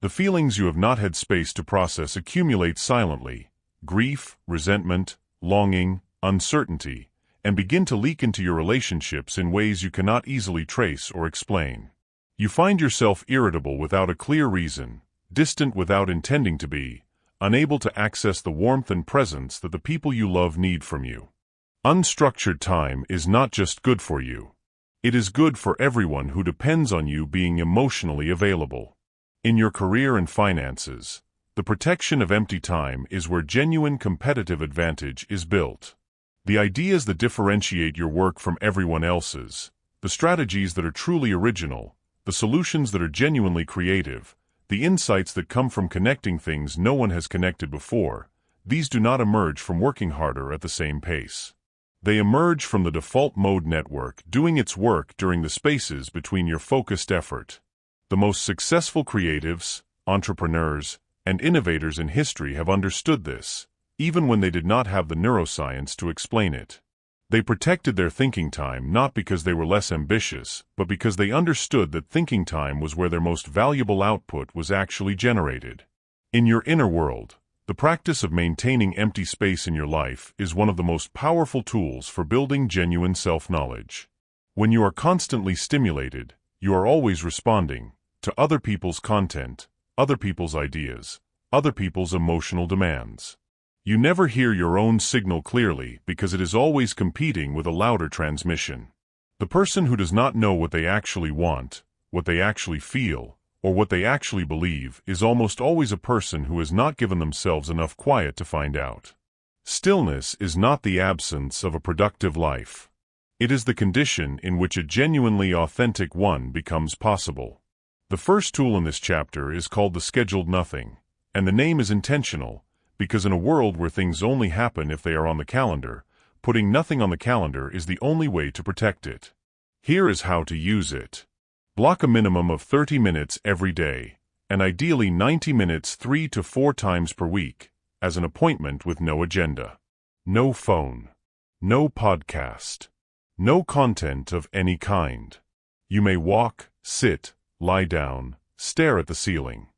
The feelings you have not had space to process accumulate silently: grief, resentment, longing, uncertainty, and begin to leak into your relationships in ways you cannot easily trace or explain. You find yourself irritable without a clear reason, distant without intending to be, unable to access the warmth and presence that the people you love need from you. Unstructured time is not just good for you. It is good for everyone who depends on you being emotionally available. In your career and finances, the protection of empty time is where genuine competitive advantage is built. The ideas that differentiate your work from everyone else's, the strategies that are truly original, the solutions that are genuinely creative, the insights that come from connecting things no one has connected before, these do not emerge from working harder at the same pace. They emerge from the default mode network doing its work during the spaces between your focused effort. The most successful creatives, entrepreneurs, and innovators in history have understood this, even when they did not have the neuroscience to explain it. They protected their thinking time not because they were less ambitious, but because they understood that thinking time was where their most valuable output was actually generated. In your inner world, the practice of maintaining empty space in your life is one of the most powerful tools for building genuine self-knowledge. When you are constantly stimulated, you are always responding to other people's content, other people's ideas, other people's emotional demands. You never hear your own signal clearly because it is always competing with a louder transmission. The person who does not know what they actually want, what they actually feel, or what they actually believe is almost always a person who has not given themselves enough quiet to find out. Stillness is not the absence of a productive life. It is the condition in which a genuinely authentic one becomes possible. The first tool in this chapter is called the scheduled nothing, and the name is intentional, because in a world where things only happen if they are on the calendar, putting nothing on the calendar is the only way to protect it. Here is how to use it. Block a minimum of 30 minutes every day, and ideally 90 minutes 3 to 4 times per week, as an appointment with no agenda. No phone. No podcast. No content of any kind. You may walk, sit, lie down, stare at the ceiling.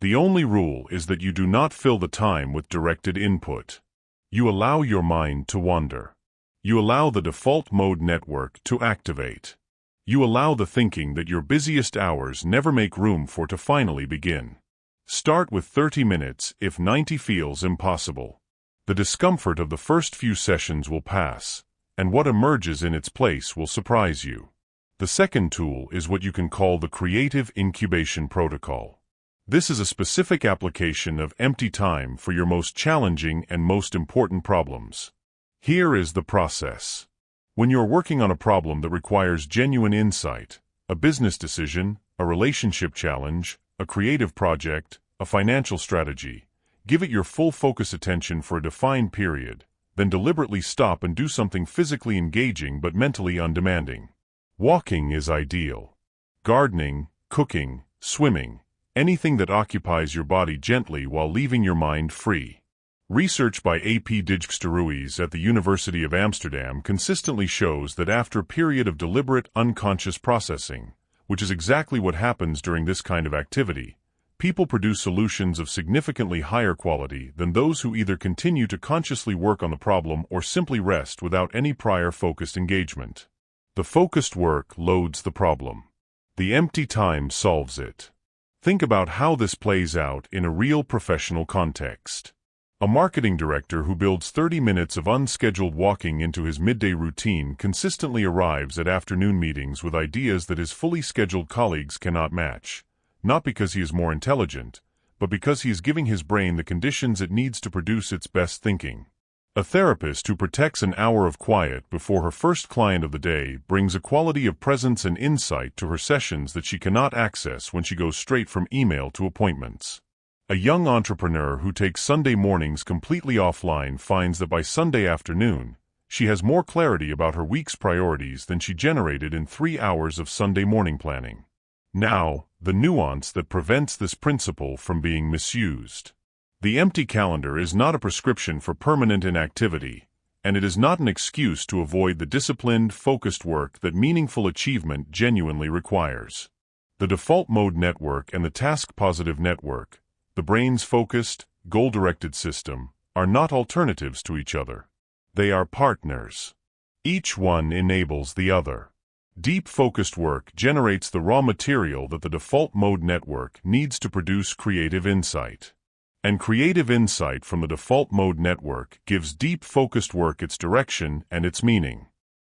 The only rule is that you do not fill the time with directed input. You allow your mind to wander. You allow the default mode network to activate. You allow the thinking that your busiest hours never make room for to finally begin. Start with 30 minutes if 90 feels impossible. The discomfort of the first few sessions will pass, and what emerges in its place will surprise you. The second tool is what you can call the Creative Incubation Protocol. This is a specific application of empty time for your most challenging and most important problems. Here is the process. When you're working on a problem that requires genuine insight, a business decision, a relationship challenge, a creative project, a financial strategy, give it your full focus attention for a defined period, then deliberately stop and do something physically engaging but mentally undemanding. Walking is ideal. Gardening, cooking, swimming, anything that occupies your body gently while leaving your mind free. Research by A.P. Dijksterhuis at the University of Amsterdam consistently shows that after a period of deliberate, unconscious processing, which is exactly what happens during this kind of activity, people produce solutions of significantly higher quality than those who either continue to consciously work on the problem or simply rest without any prior focused engagement. The focused work loads the problem. The empty time solves it. Think about how this plays out in a real professional context. A marketing director who builds 30 minutes of unscheduled walking into his midday routine consistently arrives at afternoon meetings with ideas that his fully scheduled colleagues cannot match, not because he is more intelligent, but because he is giving his brain the conditions it needs to produce its best thinking. A therapist who protects an hour of quiet before her first client of the day brings a quality of presence and insight to her sessions that she cannot access when she goes straight from email to appointments. A young entrepreneur who takes Sunday mornings completely offline finds that by Sunday afternoon, she has more clarity about her week's priorities than she generated in 3 hours of Sunday morning planning. Now, the nuance that prevents this principle from being misused. The empty calendar is not a prescription for permanent inactivity, and it is not an excuse to avoid the disciplined, focused work that meaningful achievement genuinely requires. The default mode network and the task-positive network, the brain's focused, goal-directed system, are not alternatives to each other. They are partners. Each one enables the other. Deep focused work generates the raw material that the default mode network needs to produce creative insight. And creative insight from the default mode network gives deep focused work its direction and its meaning.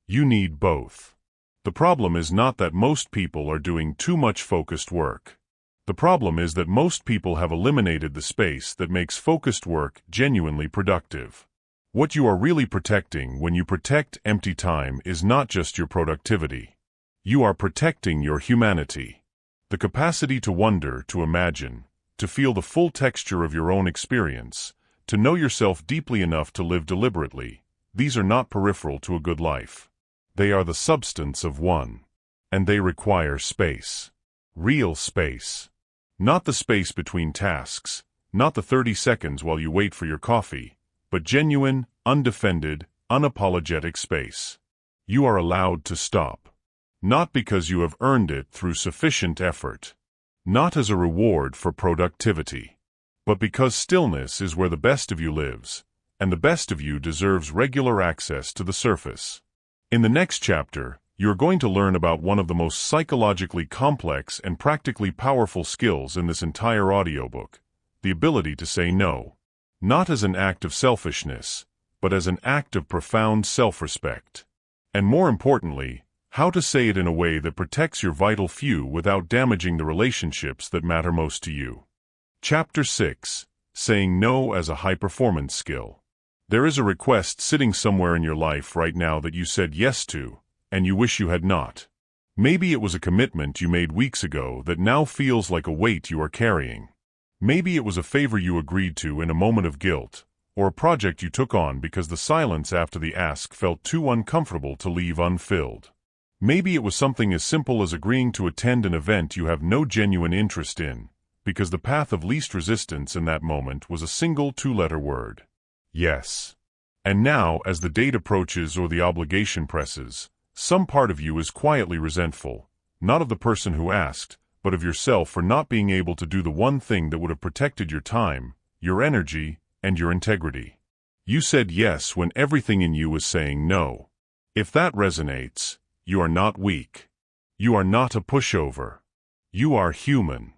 You need both. The problem is not that most people are doing too much focused work. The problem is that most people have eliminated the space that makes focused work genuinely productive. What you are really protecting when you protect empty time is not just your productivity. You are protecting your humanity. The capacity to wonder, to imagine, to feel the full texture of your own experience, to know yourself deeply enough to live deliberately, these are not peripheral to a good life. They are the substance of one. And they require space. Real space. Not the space between tasks, not the 30 seconds while you wait for your coffee, but genuine, undefended, unapologetic space. You are allowed to stop. Not because you have earned it through sufficient effort. Not as a reward for productivity. But because stillness is where the best of you lives, and the best of you deserves regular access to the surface. In the next chapter, you are going to learn about one of the most psychologically complex and practically powerful skills in this entire audiobook, the ability to say no. Not as an act of selfishness, but as an act of profound self-respect. And more importantly, how to say it in a way that protects your vital few without damaging the relationships that matter most to you. Chapter 6. Saying No as a High-Performance Skill. There is a request sitting somewhere in your life right now that you said yes to, and you wish you had not. Maybe it was a commitment you made weeks ago that now feels like a weight you are carrying. Maybe it was a favor you agreed to in a moment of guilt, or a project you took on because the silence after the ask felt too uncomfortable to leave unfilled. Maybe it was something as simple as agreeing to attend an event you have no genuine interest in, because the path of least resistance in that moment was a single 2-letter word. Yes. And now, as the date approaches or the obligation presses, some part of you is quietly resentful, not of the person who asked, but of yourself for not being able to do the one thing that would have protected your time, your energy, and your integrity. You said yes when everything in you was saying no. If that resonates, you are not weak. You are not a pushover. You are human.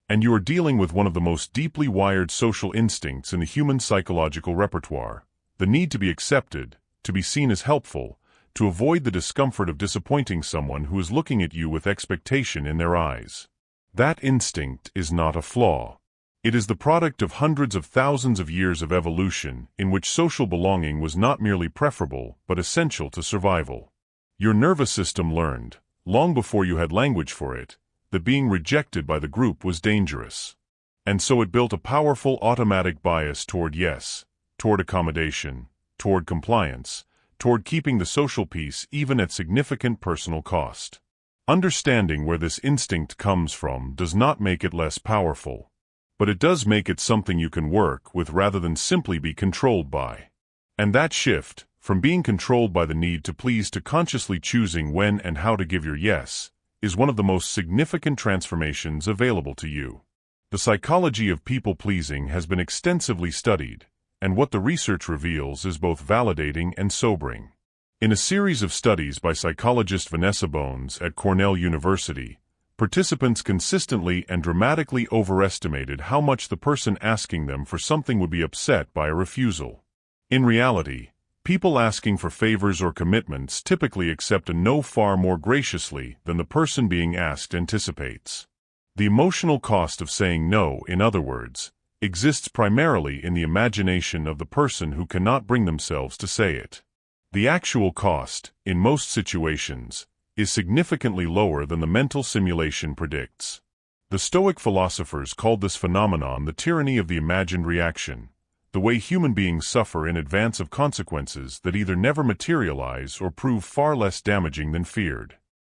And you are dealing with one of the most deeply wired social instincts in the human psychological repertoire, the need to be accepted, to be seen as helpful, to avoid the discomfort of disappointing someone who is looking at you with expectation in their eyes. That instinct is not a flaw. It is the product of hundreds of thousands of years of evolution in which social belonging was not merely preferable but essential to survival. Your nervous system learned, long before you had language for it, that being rejected by the group was dangerous. And so it built a powerful automatic bias toward yes, toward accommodation, toward compliance, toward keeping the social peace even at significant personal cost. Understanding where this instinct comes from does not make it less powerful, but it does make it something you can work with rather than simply be controlled by. And that shift, from being controlled by the need to please to consciously choosing when and how to give your yes, is one of the most significant transformations available to you. The psychology of people-pleasing has been extensively studied, and what the research reveals is both validating and sobering. In a series of studies by psychologist Vanessa Bones at Cornell University, participants consistently and dramatically overestimated how much the person asking them for something would be upset by a refusal. In reality, people asking for favors or commitments typically accept a no far more graciously than the person being asked anticipates. The emotional cost of saying no, in other words, exists primarily in the imagination of the person who cannot bring themselves to say it. The actual cost, in most situations, is significantly lower than the mental simulation predicts. The Stoic philosophers called this phenomenon the tyranny of the imagined reaction, the way human beings suffer in advance of consequences that either never materialize or prove far less damaging than feared.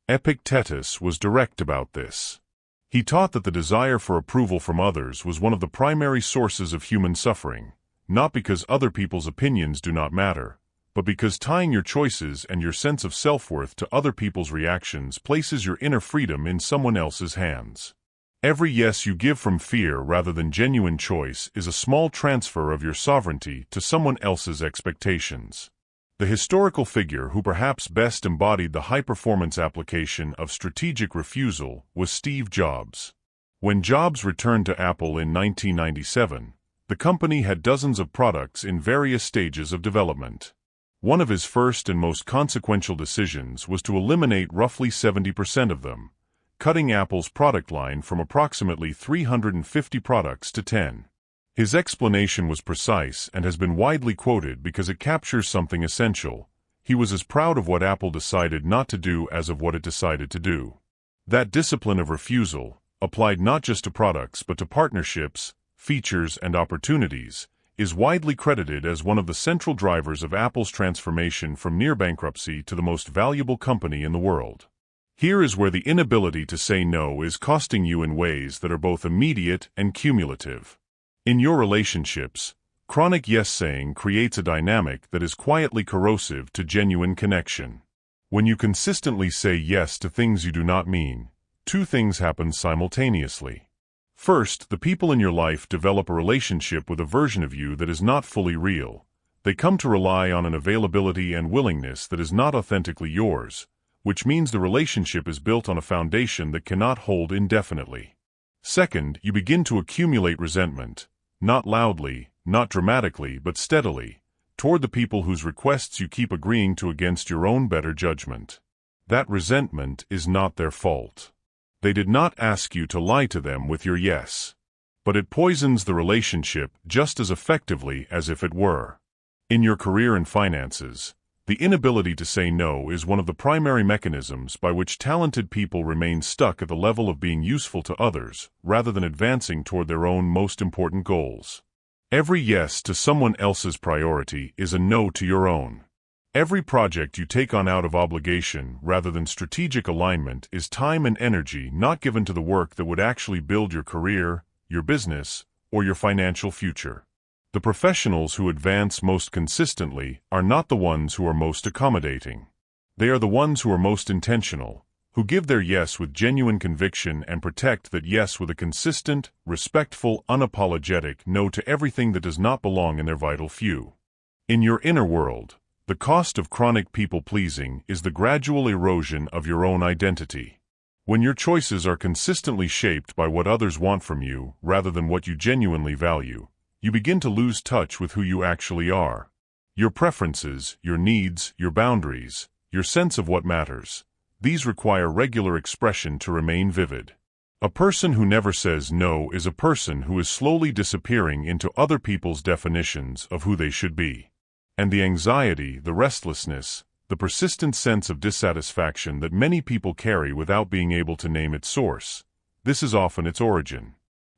Epictetus was direct about this. He taught that the desire for approval from others was one of the primary sources of human suffering, not because other people's opinions do not matter, but because tying your choices and your sense of self-worth to other people's reactions places your inner freedom in someone else's hands. Every yes you give from fear rather than genuine choice is a small transfer of your sovereignty to someone else's expectations. The historical figure who perhaps best embodied the high-performance application of strategic refusal was Steve Jobs. When Jobs returned to Apple in 1997, the company had dozens of products in various stages of development. One of his first and most consequential decisions was to eliminate roughly 70% of them, cutting Apple's product line from approximately 350 products to 10. His explanation was precise and has been widely quoted because it captures something essential. He was as proud of what Apple decided not to do as of what it decided to do. That discipline of refusal, applied not just to products but to partnerships, features, and opportunities, is widely credited as one of the central drivers of Apple's transformation from near bankruptcy to the most valuable company in the world. Here is where the inability to say no is costing you in ways that are both immediate and cumulative. In your relationships, chronic yes-saying creates a dynamic that is quietly corrosive to genuine connection. When you consistently say yes to things you do not mean, two things happen simultaneously. First, the people in your life develop a relationship with a version of you that is not fully real. They come to rely on an availability and willingness that is not authentically yours, which means the relationship is built on a foundation that cannot hold indefinitely. Second, you begin to accumulate resentment, not loudly, not dramatically, but steadily, toward the people whose requests you keep agreeing to against your own better judgment. That resentment is not their fault. They did not ask you to lie to them with your yes. But it poisons the relationship just as effectively as if it were. In your career and finances, the inability to say no is one of the primary mechanisms by which talented people remain stuck at the level of being useful to others, rather than advancing toward their own most important goals. Every yes to someone else's priority is a no to your own. Every project you take on out of obligation rather than strategic alignment is time and energy not given to the work that would actually build your career, your business, or your financial future. The professionals who advance most consistently are not the ones who are most accommodating. They are the ones who are most intentional, who give their yes with genuine conviction and protect that yes with a consistent, respectful, unapologetic no to everything that does not belong in their vital few. In your inner world, the cost of chronic people-pleasing is the gradual erosion of your own identity. When your choices are consistently shaped by what others want from you rather than what you genuinely value, you begin to lose touch with who you actually are. Your preferences, your needs, your boundaries, your sense of what matters, these require regular expression to remain vivid. A person who never says no is a person who is slowly disappearing into other people's definitions of who they should be. And the anxiety, the restlessness, the persistent sense of dissatisfaction that many people carry without being able to name its source, this is often its origin.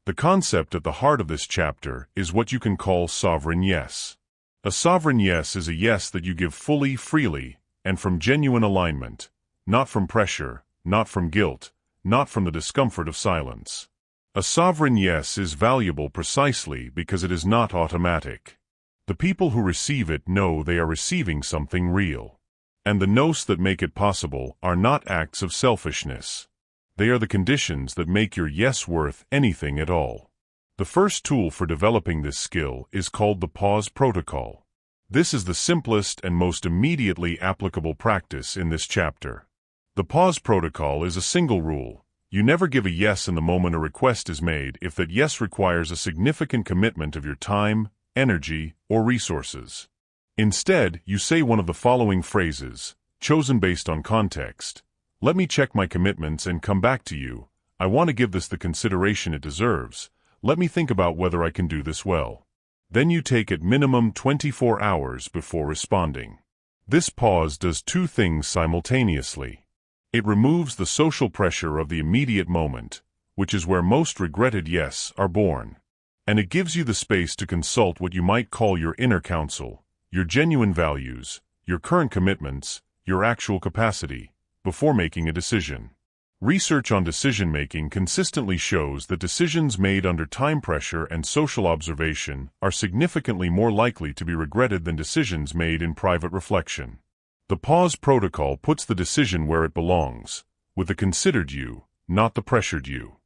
The concept at the heart of this chapter is what you can call sovereign yes. A sovereign yes is a yes that you give fully, freely, and from genuine alignment, not from pressure, not from guilt, not from the discomfort of silence. A sovereign yes is valuable precisely because it is not automatic. The people who receive it know they are receiving something real. And the no's that make it possible are not acts of selfishness. They are the conditions that make your yes worth anything at all. The first tool for developing this skill is called the pause protocol. This is the simplest and most immediately applicable practice in this chapter. The pause protocol is a single rule. You never give a yes in the moment a request is made if that yes requires a significant commitment of your time, energy, or resources. Instead, you say one of the following phrases, chosen based on context. Let me check my commitments and come back to you. I want to give this the consideration it deserves. Let me think about whether I can do this well. Then you take at minimum 24 hours before responding. This pause does two things simultaneously. It removes the social pressure of the immediate moment, which is where most regretted yes are born. And it gives you the space to consult what you might call your inner counsel, your genuine values, your current commitments, your actual capacity, before making a decision. Research on decision-making consistently shows that decisions made under time pressure and social observation are significantly more likely to be regretted than decisions made in private reflection. The pause protocol puts the decision where it belongs, with the considered you, not the pressured you.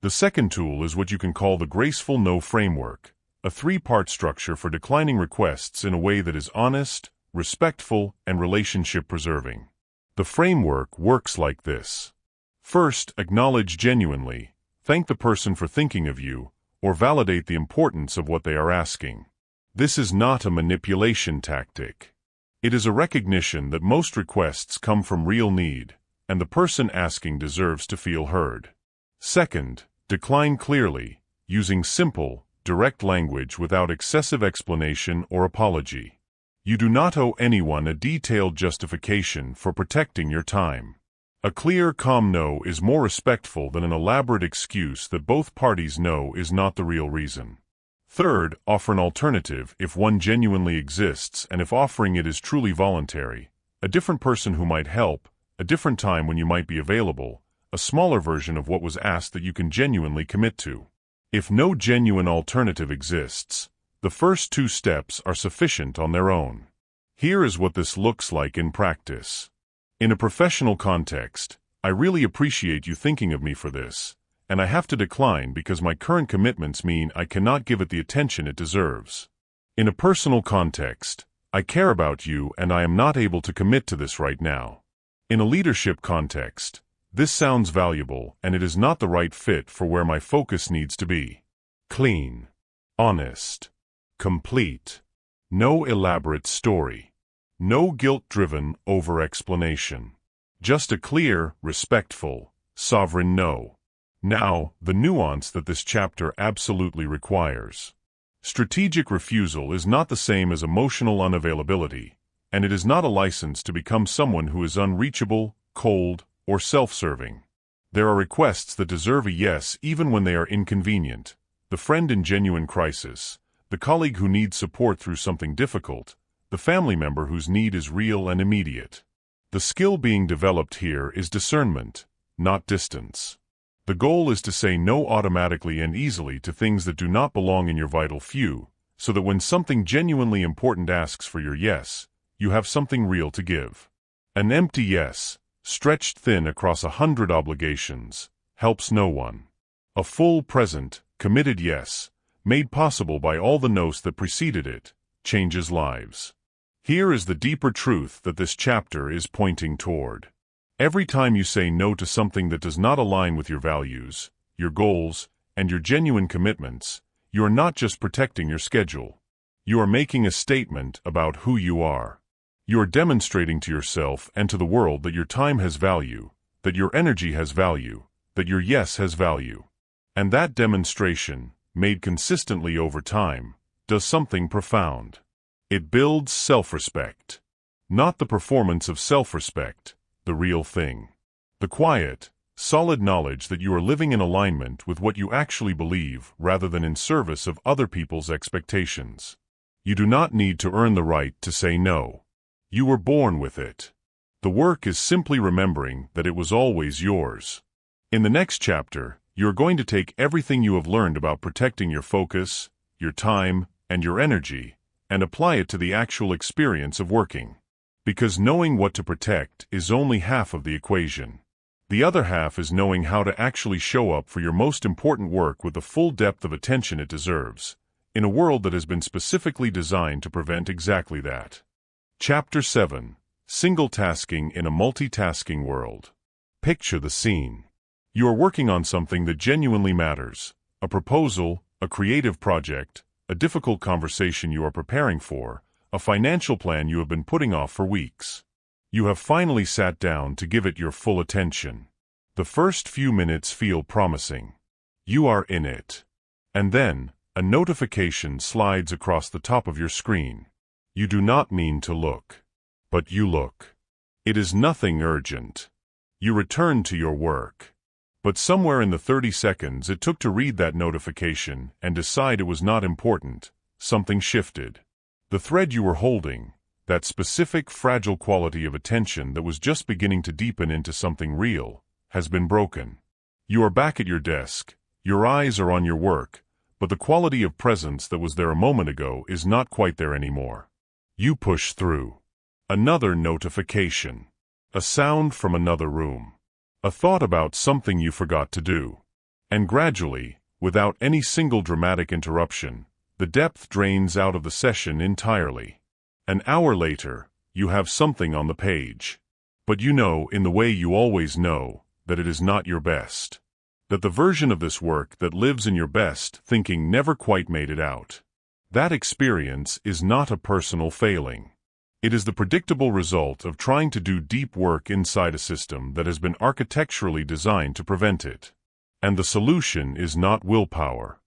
The second tool is what you can call the graceful no framework, a three-part structure for declining requests in a way that is honest, respectful, and relationship-preserving. The framework works like this. First, acknowledge genuinely, thank the person for thinking of you, or validate the importance of what they are asking. This is not a manipulation tactic. It is a recognition that most requests come from real need, and the person asking deserves to feel heard. Second, decline clearly, using simple, direct language without excessive explanation or apology. You do not owe anyone a detailed justification for protecting your time. A clear, calm no is more respectful than an elaborate excuse that both parties know is not the real reason. Third, offer an alternative if one genuinely exists and if offering it is truly voluntary, a different person who might help, a different time when you might be available, a smaller version of what was asked that you can genuinely commit to. If no genuine alternative exists, the first two steps are sufficient on their own. Here is what this looks like in practice. In a professional context, I really appreciate you thinking of me for this, and I have to decline because my current commitments mean I cannot give it the attention it deserves. In a personal context, I care about you and I am not able to commit to this right now. In a leadership context, this sounds valuable and it is not the right fit for where my focus needs to be. Clean, honest, complete, no elaborate story, no guilt-driven over-explanation. Just a clear, respectful, sovereign no. Now, the nuance that this chapter absolutely requires. Strategic refusal is not the same as emotional unavailability, and it is not a license to become someone who is unreachable, cold, or self-serving. There are requests that deserve a yes even when they are inconvenient. The friend in genuine crisis, the colleague who needs support through something difficult, the family member whose need is real and immediate. The skill being developed here is discernment, not distance. The goal is to say no automatically and easily to things that do not belong in your vital few, so that when something genuinely important asks for your yes, you have something real to give. An empty yes, stretched thin across 100 obligations, helps no one. A full, present, committed yes, made possible by all the no's that preceded it, changes lives. Here is the deeper truth that this chapter is pointing toward. Every time you say no to something that does not align with your values, your goals, and your genuine commitments, you are not just protecting your schedule. You are making a statement about who you are. You are demonstrating to yourself and to the world that your time has value, that your energy has value, that your yes has value. And that demonstration, made consistently over time, does something profound. It builds self-respect. Not the performance of self-respect, the real thing. The quiet, solid knowledge that you are living in alignment with what you actually believe rather than in service of other people's expectations. You do not need to earn the right to say no. You were born with it. The work is simply remembering that it was always yours. In the next chapter, you are going to take everything you have learned about protecting your focus, your time, and your energy, and apply it to the actual experience of working. Because knowing what to protect is only half of the equation. The other half is knowing how to actually show up for your most important work with the full depth of attention it deserves, in a world that has been specifically designed to prevent exactly that. Chapter 7. Single-tasking in a multitasking world. Picture the scene. You are working on something that genuinely matters, a proposal, a creative project, a difficult conversation you are preparing for, a financial plan you have been putting off for weeks. You have finally sat down to give it your full attention. The first few minutes feel promising. You are in it. And then, a notification slides across the top of your screen. You do not mean to look. But you look. It is nothing urgent. You return to your work. But somewhere in the 30 seconds it took to read that notification and decide it was not important, something shifted. The thread you were holding, that specific fragile quality of attention that was just beginning to deepen into something real, has been broken. You are back at your desk, your eyes are on your work, but the quality of presence that was there a moment ago is not quite there anymore. You push through. Another notification. A sound from another room. A thought about something you forgot to do. And gradually, without any single dramatic interruption, the depth drains out of the session entirely. An hour later, you have something on the page. But you know, in the way you always know, that it is not your best. That the version of this work that lives in your best thinking never quite made it out. That experience is not a personal failing. It is the predictable result of trying to do deep work inside a system that has been architecturally designed to prevent it. And the solution is not willpower.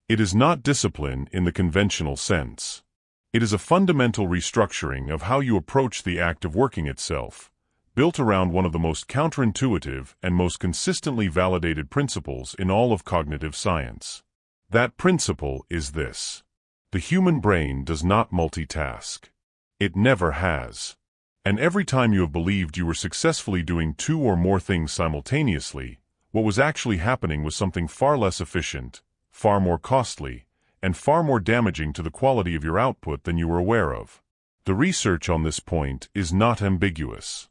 It is not discipline in the conventional sense. It is a fundamental restructuring of how you approach the act of working itself, built around one of the most counterintuitive and most consistently validated principles in all of cognitive science. That principle is this. The human brain does not multitask. It never has. And every time you have believed you were successfully doing two or more things simultaneously, what was actually happening was something far less efficient, far more costly, and far more damaging to the quality of your output than you were aware of. The research on this point is not ambiguous.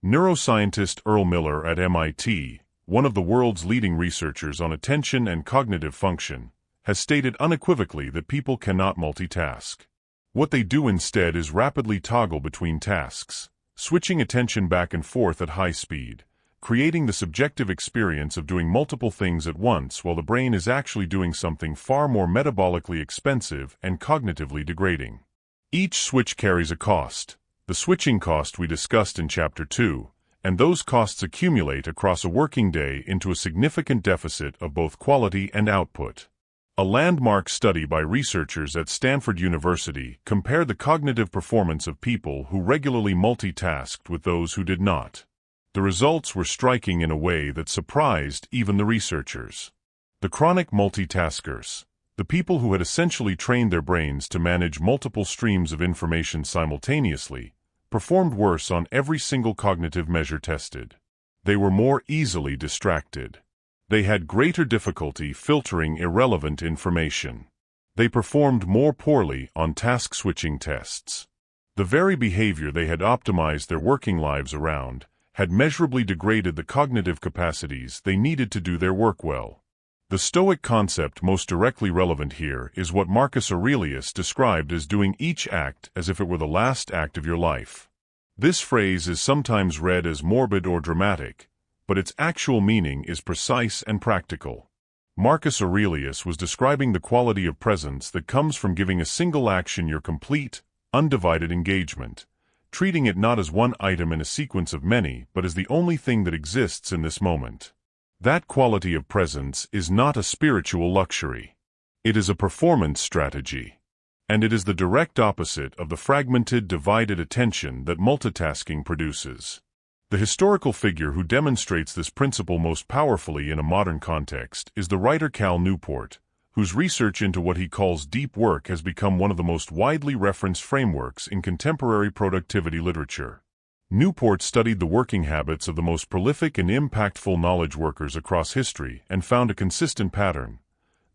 Neuroscientist Earl Miller at MIT, one of the world's leading researchers on attention and cognitive function, has stated unequivocally that people cannot multitask. What they do instead is rapidly toggle between tasks, switching attention back and forth at high speed, creating the subjective experience of doing multiple things at once while the brain is actually doing something far more metabolically expensive and cognitively degrading. Each switch carries a cost, the switching cost we discussed in Chapter 2, and those costs accumulate across a working day into a significant deficit of both quality and output. A landmark study by researchers at Stanford University compared the cognitive performance of people who regularly multitasked with those who did not. The results were striking in a way that surprised even the researchers. The chronic multitaskers, the people who had essentially trained their brains to manage multiple streams of information simultaneously, performed worse on every single cognitive measure tested. They were more easily distracted. They had greater difficulty filtering irrelevant information. They performed more poorly on task-switching tests. The very behavior they had optimized their working lives around had measurably degraded the cognitive capacities they needed to do their work well. The Stoic concept most directly relevant here is what Marcus Aurelius described as doing each act as if it were the last act of your life. This phrase is sometimes read as morbid or dramatic, but its actual meaning is precise and practical. Marcus Aurelius was describing the quality of presence that comes from giving a single action your complete, undivided engagement, treating it not as one item in a sequence of many, but as the only thing that exists in this moment. That quality of presence is not a spiritual luxury. It is a performance strategy. And it is the direct opposite of the fragmented, divided attention that multitasking produces. The historical figure who demonstrates this principle most powerfully in a modern context is the writer Cal Newport, whose research into what he calls deep work has become one of the most widely referenced frameworks in contemporary productivity literature. Newport studied the working habits of the most prolific and impactful knowledge workers across history and found a consistent pattern.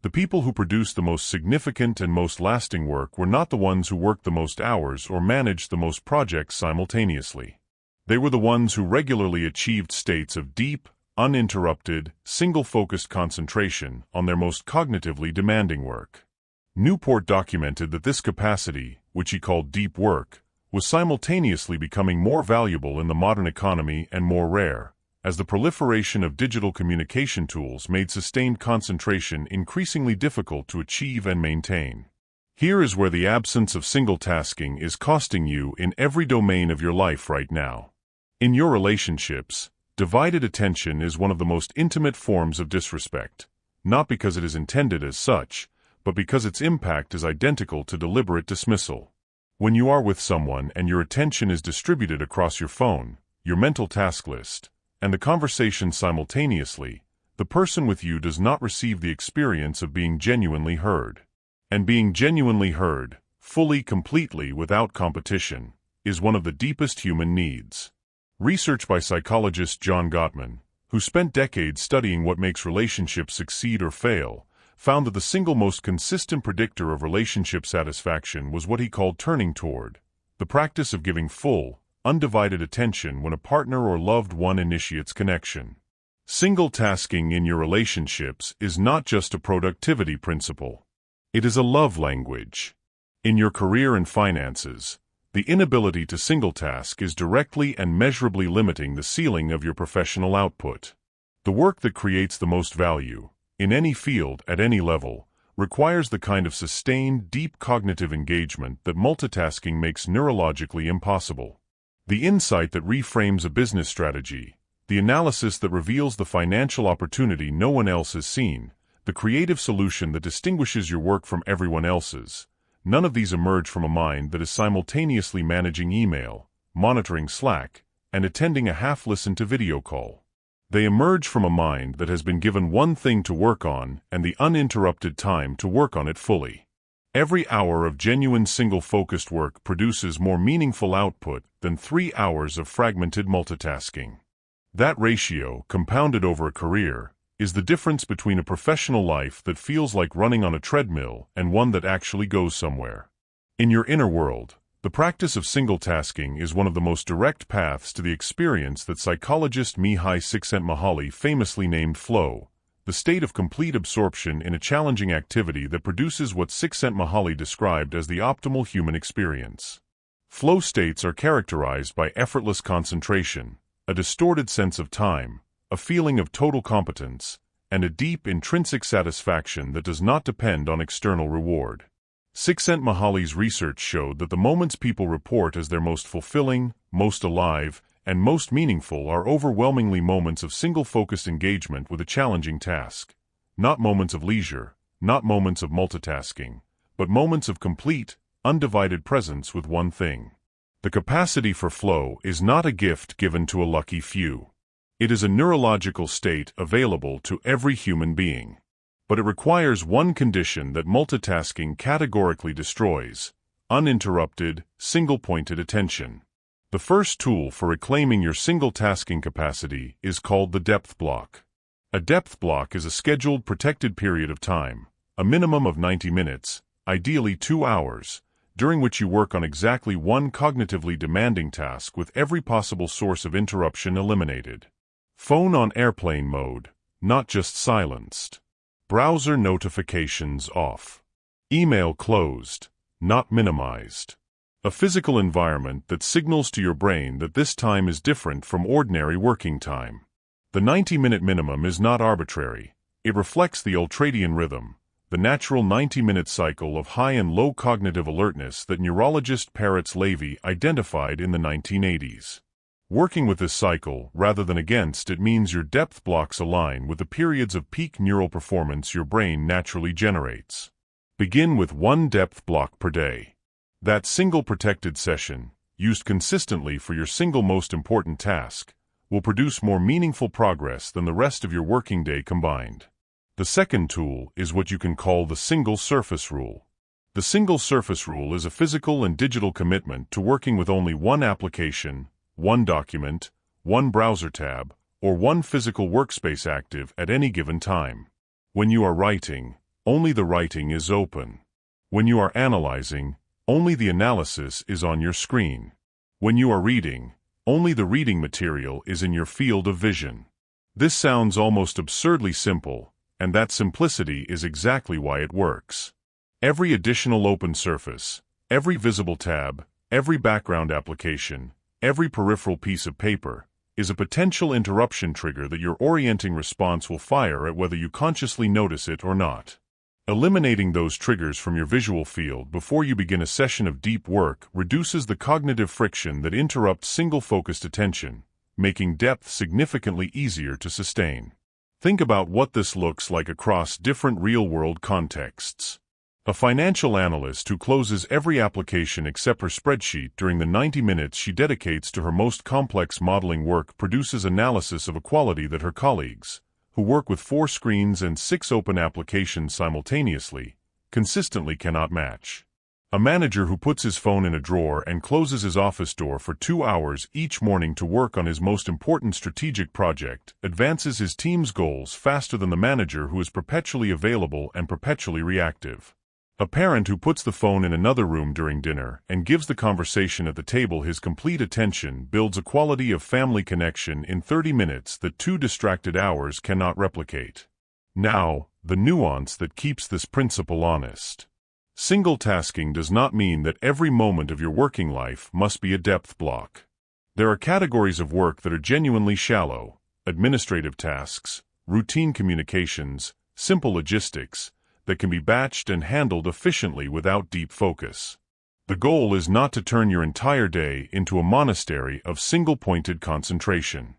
The people who produced the most significant and most lasting work were not the ones who worked the most hours or managed the most projects simultaneously. They were the ones who regularly achieved states of deep, uninterrupted, single-focused concentration on their most cognitively demanding work. Newport documented that this capacity, which he called deep work, was simultaneously becoming more valuable in the modern economy and more rare, as the proliferation of digital communication tools made sustained concentration increasingly difficult to achieve and maintain. Here is where the absence of single tasking is costing you in every domain of your life right now. In your relationships, divided attention is one of the most intimate forms of disrespect, not because it is intended as such, but because its impact is identical to deliberate dismissal. When you are with someone and your attention is distributed across your phone, your mental task list, and the conversation simultaneously, the person with you does not receive the experience of being genuinely heard. And being genuinely heard, fully, completely, without competition, is one of the deepest human needs. Research by psychologist John Gottman, who spent decades studying what makes relationships succeed or fail, found that the single most consistent predictor of relationship satisfaction was what he called turning toward, the practice of giving full, undivided attention when a partner or loved one initiates connection. Single tasking in your relationships is not just a productivity principle. It is a love language. In your career and finances, the inability to single task is directly and measurably limiting the ceiling of your professional output. The work that creates the most value, in any field at any level, requires the kind of sustained, deep cognitive engagement that multitasking makes neurologically impossible. The insight that reframes a business strategy, the analysis that reveals the financial opportunity no one else has seen, the creative solution that distinguishes your work from everyone else's, none of these emerge from a mind that is simultaneously managing email, monitoring Slack, and attending a half-listened to video call. They emerge from a mind that has been given one thing to work on and the uninterrupted time to work on it fully. Every hour of genuine single-focused work produces more meaningful output than 3 hours of fragmented multitasking. That ratio, compounded over a career, is the difference between a professional life that feels like running on a treadmill and one that actually goes somewhere. In your inner world, the practice of single tasking is one of the most direct paths to the experience that psychologist Mihaly Csikszentmihalyi famously named flow, the state of complete absorption in a challenging activity that produces what Csikszentmihalyi described as the optimal human experience. Flow states are characterized by effortless concentration, a distorted sense of time, a feeling of total competence, and a deep intrinsic satisfaction that does not depend on external reward. Csikszentmihalyi's research showed that the moments people report as their most fulfilling, most alive, and most meaningful are overwhelmingly moments of single-focused engagement with a challenging task. Not moments of leisure, not moments of multitasking, but moments of complete, undivided presence with one thing. The capacity for flow is not a gift given to a lucky few. It is a neurological state available to every human being. But it requires one condition that multitasking categorically destroys: uninterrupted, single-pointed attention. The first tool for reclaiming your single-tasking capacity is called the depth block. A depth block is a scheduled, protected period of time, a minimum of 90 minutes, ideally 2 hours, during which you work on exactly one cognitively demanding task with every possible source of interruption eliminated. Phone on airplane mode, not just silenced. Browser notifications off. Email closed, not minimized. A physical environment that signals to your brain that this time is different from ordinary working time. The 90-minute minimum is not arbitrary. It reflects the ultradian rhythm, the natural 90-minute cycle of high and low cognitive alertness that neurologist Parets-Levy identified in the 1980s. Working with this cycle, rather than against it, means your depth blocks align with the periods of peak neural performance your brain naturally generates. Begin with 1 depth block per day. That single protected session, used consistently for your single most important task, will produce more meaningful progress than the rest of your working day combined. The second tool is what you can call the single surface rule. The single surface rule is a physical and digital commitment to working with only one application, one document, one browser tab, or one physical workspace active at any given time. When you are writing, only the writing is open. When you are analyzing, only the analysis is on your screen. When you are reading, only the reading material is in your field of vision. This sounds almost absurdly simple, and that simplicity is exactly why it works. Every additional open surface, every visible tab, every background application, every peripheral piece of paper, is a potential interruption trigger that your orienting response will fire at whether you consciously notice it or not. Eliminating those triggers from your visual field before you begin a session of deep work reduces the cognitive friction that interrupts single-focused attention, making depth significantly easier to sustain. Think about what this looks like across different real-world contexts. A financial analyst who closes every application except her spreadsheet during the 90 minutes she dedicates to her most complex modeling work produces analysis of a quality that her colleagues, who work with 4 screens and 6 open applications simultaneously, consistently cannot match. A manager who puts his phone in a drawer and closes his office door for 2 hours each morning to work on his most important strategic project advances his team's goals faster than the manager who is perpetually available and perpetually reactive. A parent who puts the phone in another room during dinner and gives the conversation at the table his complete attention builds a quality of family connection in 30 minutes that 2 distracted hours cannot replicate. Now, the nuance that keeps this principle honest. Single tasking does not mean that every moment of your working life must be a depth block. There are categories of work that are genuinely shallow: administrative tasks, routine communications, simple logistics, that can be batched and handled efficiently without deep focus. The goal is not to turn your entire day into a monastery of single-pointed concentration.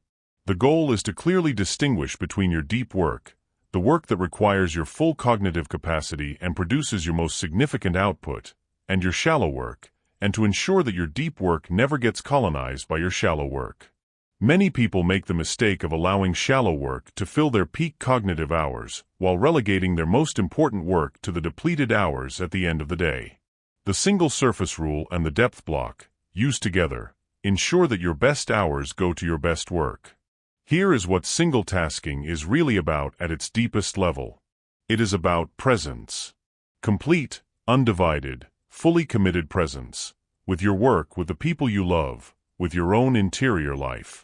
The goal is to clearly distinguish between your deep work, the work that requires your full cognitive capacity and produces your most significant output, and your shallow work, and to ensure that your deep work never gets colonized by your shallow work. Many people make the mistake of allowing shallow work to fill their peak cognitive hours, while relegating their most important work to the depleted hours at the end of the day. The single surface rule and the depth block, used together, ensure that your best hours go to your best work. Here is what single tasking is really about at its deepest level. It is about presence. Complete, undivided, fully committed presence, with your work, with the people you love, with your own interior life.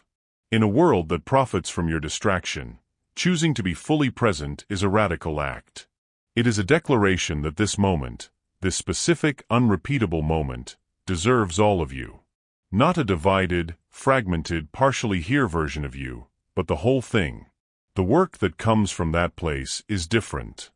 In a world that profits from your distraction, choosing to be fully present is a radical act. It is a declaration that this moment, this specific, unrepeatable moment, deserves all of you. Not a divided, fragmented, partially here version of you, but the whole thing. The work that comes from that place is different.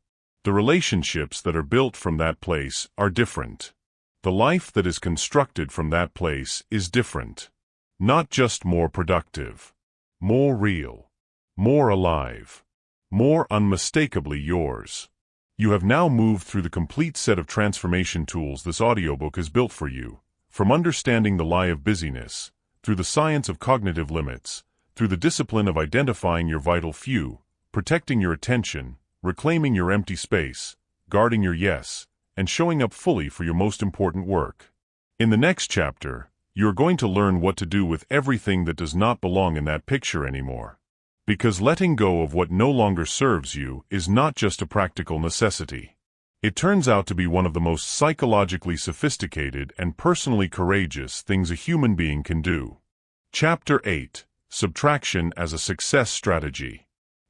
The relationships that are built from that place are different. The life that is constructed from that place is different. Not just more productive, more real, more alive, more unmistakably yours. You have now moved through the complete set of transformation tools this audiobook has built for you, from understanding the lie of busyness, through the science of cognitive limits, through the discipline of identifying your vital few, protecting your attention, reclaiming your empty space, guarding your yes, and showing up fully for your most important work. In the next chapter, you are going to learn what to do with everything that does not belong in that picture anymore. Because letting go of what no longer serves you is not just a practical necessity. It turns out to be one of the most psychologically sophisticated and personally courageous things a human being can do. Chapter 8: Subtraction as a Success Strategy.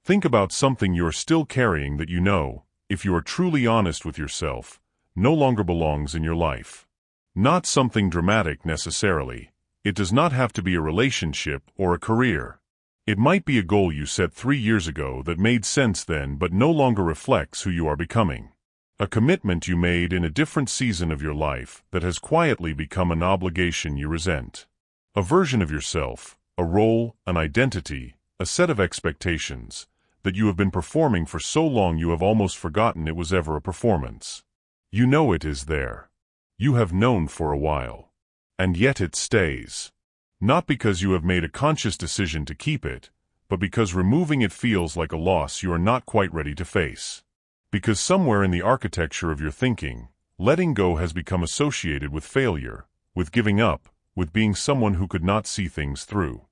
Think about something you are still carrying that you know, if you are truly honest with yourself, no longer belongs in your life. Not something dramatic necessarily. It does not have to be a relationship or a career. It might be a goal you set 3 years ago that made sense then but no longer reflects who you are becoming. A commitment you made in a different season of your life that has quietly become an obligation you resent. A version of yourself, a role, an identity, a set of expectations, that you have been performing for so long you have almost forgotten it was ever a performance. You know it is there. You have known for a while. And yet it stays. Not because you have made a conscious decision to keep it, but because removing it feels like a loss you are not quite ready to face. Because somewhere in the architecture of your thinking, letting go has become associated with failure, with giving up, with being someone who could not see things through.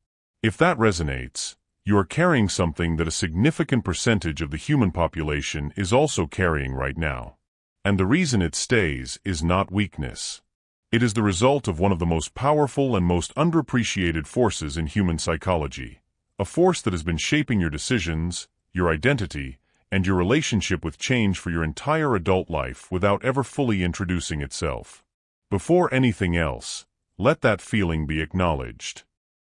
If that resonates, you are carrying something that a significant percentage of the human population is also carrying right now. And the reason it stays is not weakness. It is the result of one of the most powerful and most underappreciated forces in human psychology, a force that has been shaping your decisions, your identity, and your relationship with change for your entire adult life without ever fully introducing itself. Before anything else, let that feeling be acknowledged.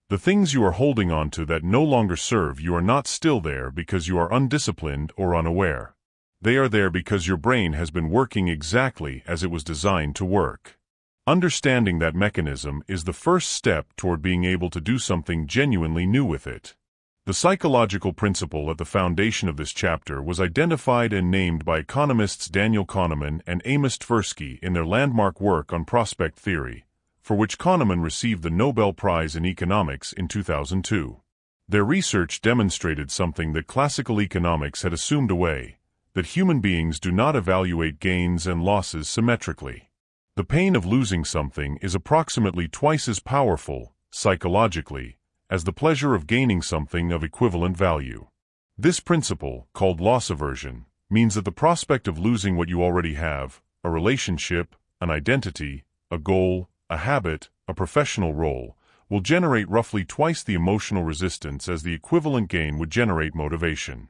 The things you are holding on to that no longer serve you are not still there because you are undisciplined or unaware. They are there because your brain has been working exactly as it was designed to work. Understanding that mechanism is the first step toward being able to do something genuinely new with it. The psychological principle at the foundation of this chapter was identified and named by economists Daniel Kahneman and Amos Tversky in their landmark work on prospect theory, for which Kahneman received the Nobel Prize in Economics in 2002. Their research demonstrated something that classical economics had assumed away, that human beings do not evaluate gains and losses symmetrically. The pain of losing something is approximately twice as powerful, psychologically, as the pleasure of gaining something of equivalent value. This principle, called loss aversion, means that the prospect of losing what you already have, a relationship, an identity, a goal, a habit, a professional role, will generate roughly twice the emotional resistance as the equivalent gain would generate motivation.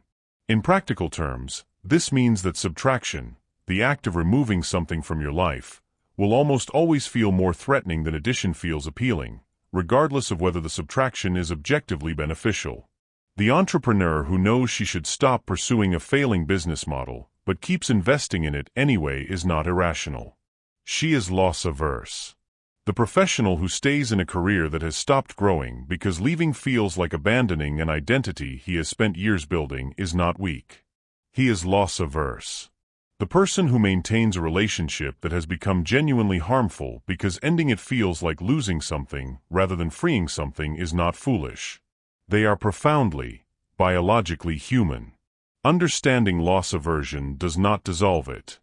In practical terms, this means that subtraction, the act of removing something from your life, will almost always feel more threatening than addition feels appealing, regardless of whether the subtraction is objectively beneficial. The entrepreneur who knows she should stop pursuing a failing business model, but keeps investing in it anyway is not irrational. She is loss-averse. The professional who stays in a career that has stopped growing because leaving feels like abandoning an identity he has spent years building is not weak. He is loss-averse. The person who maintains a relationship that has become genuinely harmful because ending it feels like losing something rather than freeing something is not foolish. They are profoundly, biologically human. Understanding loss aversion does not dissolve it.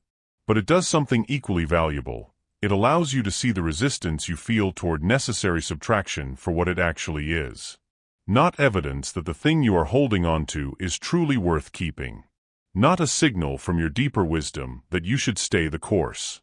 But it does something equally valuable. It allows you to see the resistance you feel toward necessary subtraction for what it actually is. Not evidence that the thing you are holding on to is truly worth keeping. Not a signal from your deeper wisdom that you should stay the course.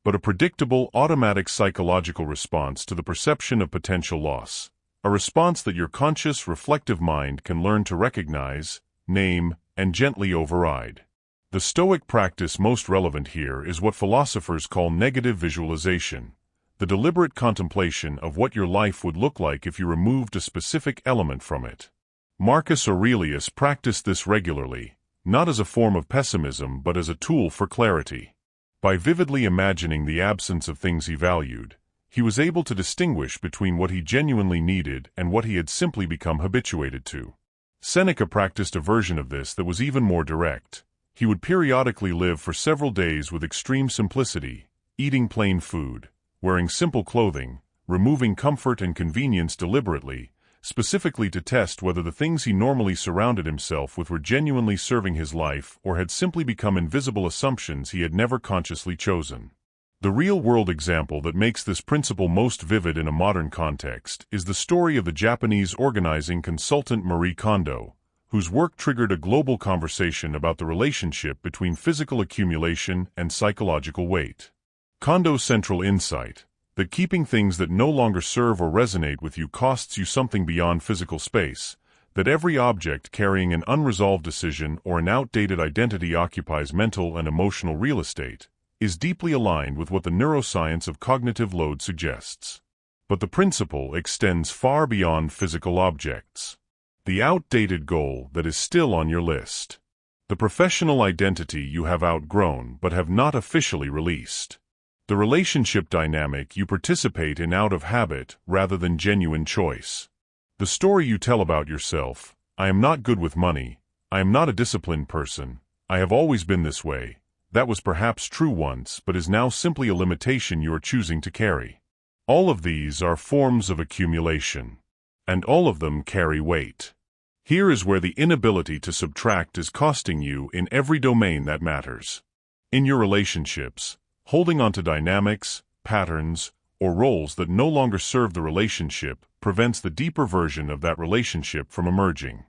But a predictable, automatic psychological response to the perception of potential loss. A response that your conscious, reflective mind can learn to recognize, name, and gently override. The Stoic practice most relevant here is what philosophers call negative visualization, the deliberate contemplation of what your life would look like if you removed a specific element from it. Marcus Aurelius practiced this regularly, not as a form of pessimism but as a tool for clarity. By vividly imagining the absence of things he valued, he was able to distinguish between what he genuinely needed and what he had simply become habituated to. Seneca practiced a version of this that was even more direct. He would periodically live for several days with extreme simplicity, eating plain food, wearing simple clothing, removing comfort and convenience deliberately, specifically to test whether the things he normally surrounded himself with were genuinely serving his life or had simply become invisible assumptions he had never consciously chosen. The real-world example that makes this principle most vivid in a modern context is the story of the Japanese organizing consultant Marie Kondo, whose work triggered a global conversation about the relationship between physical accumulation and psychological weight. Kondo's central insight, that keeping things that no longer serve or resonate with you costs you something beyond physical space, that every object carrying an unresolved decision or an outdated identity occupies mental and emotional real estate, is deeply aligned with what the neuroscience of cognitive load suggests. But the principle extends far beyond physical objects. The outdated goal that is still on your list. The professional identity you have outgrown but have not officially released. The relationship dynamic you participate in out of habit rather than genuine choice. The story you tell about yourself: I am not good with money, I am not a disciplined person, I have always been this way. That was perhaps true once, but is now simply a limitation you are choosing to carry. All of these are forms of accumulation. And all of them carry weight. Here is where the inability to subtract is costing you in every domain that matters. In your relationships, holding on to dynamics, patterns, or roles that no longer serve the relationship prevents the deeper version of that relationship from emerging.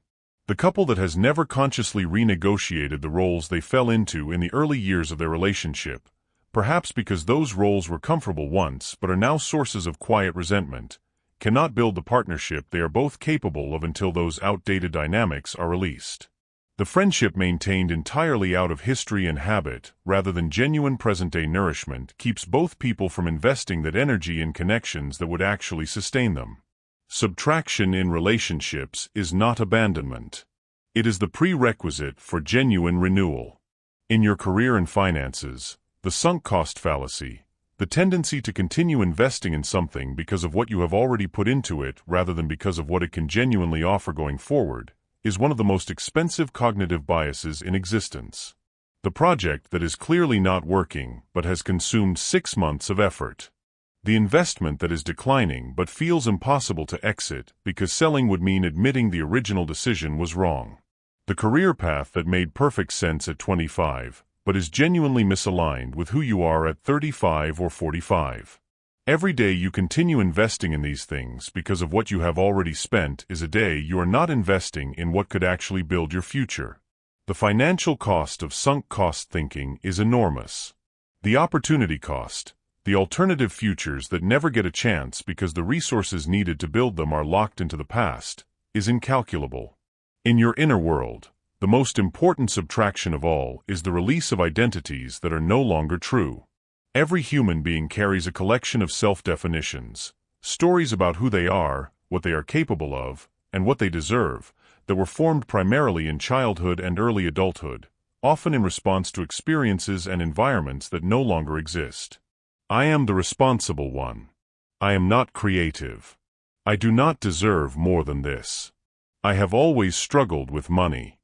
The couple that has never consciously renegotiated the roles they fell into in the early years of their relationship, perhaps because those roles were comfortable once but are now sources of quiet resentment, cannot build the partnership they are both capable of until those outdated dynamics are released. The friendship maintained entirely out of history and habit, rather than genuine present-day nourishment, keeps both people from investing that energy in connections that would actually sustain them. Subtraction in relationships is not abandonment. It is the prerequisite for genuine renewal. In your career and finances, the sunk cost fallacy, the tendency to continue investing in something because of what you have already put into it rather than because of what it can genuinely offer going forward, is one of the most expensive cognitive biases in existence. The project that is clearly not working but has consumed 6 months of effort. The investment that is declining but feels impossible to exit because selling would mean admitting the original decision was wrong. The career path that made perfect sense at 25, but is genuinely misaligned with who you are at 35 or 45. Every day you continue investing in these things because of what you have already spent is a day you are not investing in what could actually build your future. The financial cost of sunk cost thinking is enormous. The opportunity cost, the alternative futures that never get a chance because the resources needed to build them are locked into the past, is incalculable. In your inner world, the most important subtraction of all is the release of identities that are no longer true. Every human being carries a collection of self-definitions, stories about who they are, what they are capable of, and what they deserve, that were formed primarily in childhood and early adulthood, often in response to experiences and environments that no longer exist. I am the responsible one. I am not creative. I do not deserve more than this. I have always struggled with money.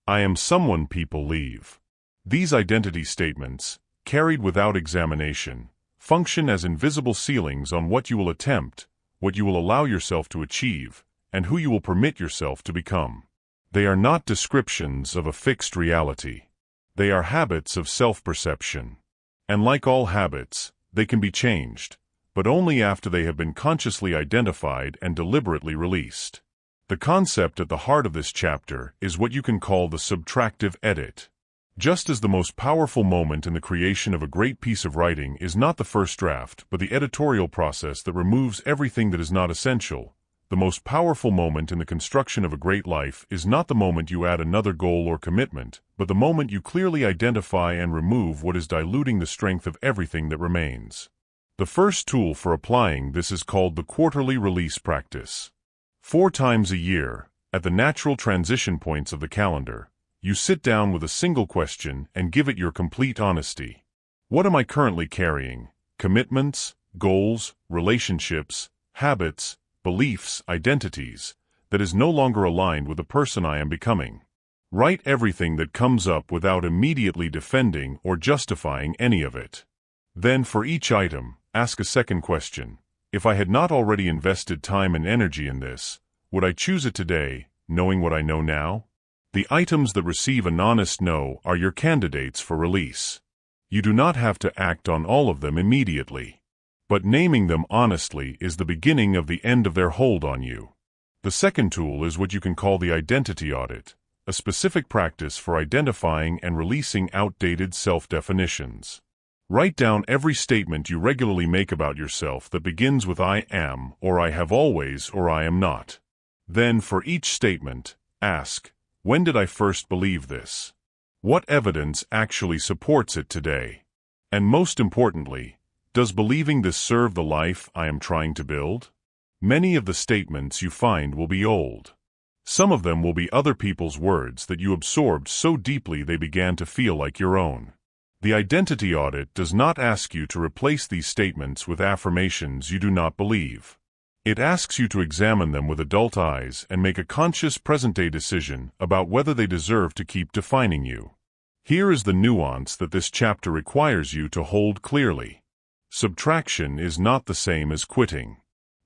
I am someone people leave. These identity statements, carried without examination, function as invisible ceilings on what you will attempt, what you will allow yourself to achieve, and who you will permit yourself to become. They are not descriptions of a fixed reality. They are habits of self-perception. And like all habits, they can be changed, but only after they have been consciously identified and deliberately released. The concept at the heart of this chapter is what you can call the subtractive edit. Just as the most powerful moment in the creation of a great piece of writing is not the first draft, but the editorial process that removes everything that is not essential, the most powerful moment in the construction of a great life is not the moment you add another goal or commitment, but the moment you clearly identify and remove what is diluting the strength of everything that remains. The first tool for applying this is called the quarterly release practice. 4 times a year, at the natural transition points of the calendar, you sit down with a single question and give it your complete honesty. What am I currently carrying? Commitments, goals, relationships, habits, beliefs, identities, that is no longer aligned with the person I am becoming. Write everything that comes up without immediately defending or justifying any of it. Then for each item, ask a second question. If I had not already invested time and energy in this, would I choose it today, knowing what I know now? The items that receive an honest no are your candidates for release. You do not have to act on all of them immediately. But naming them honestly is the beginning of the end of their hold on you. The second tool is what you can call the identity audit, a specific practice for identifying and releasing outdated self-definitions. Write down every statement you regularly make about yourself that begins with I am, or I have always, or I am not. Then, for each statement, ask, when did I first believe this? What evidence actually supports it today? And most importantly, does believing this serve the life I am trying to build? Many of the statements you find will be old. Some of them will be other people's words that you absorbed so deeply they began to feel like your own. The identity audit does not ask you to replace these statements with affirmations you do not believe. It asks you to examine them with adult eyes and make a conscious present-day decision about whether they deserve to keep defining you. Here is the nuance that this chapter requires you to hold clearly. Subtraction is not the same as quitting.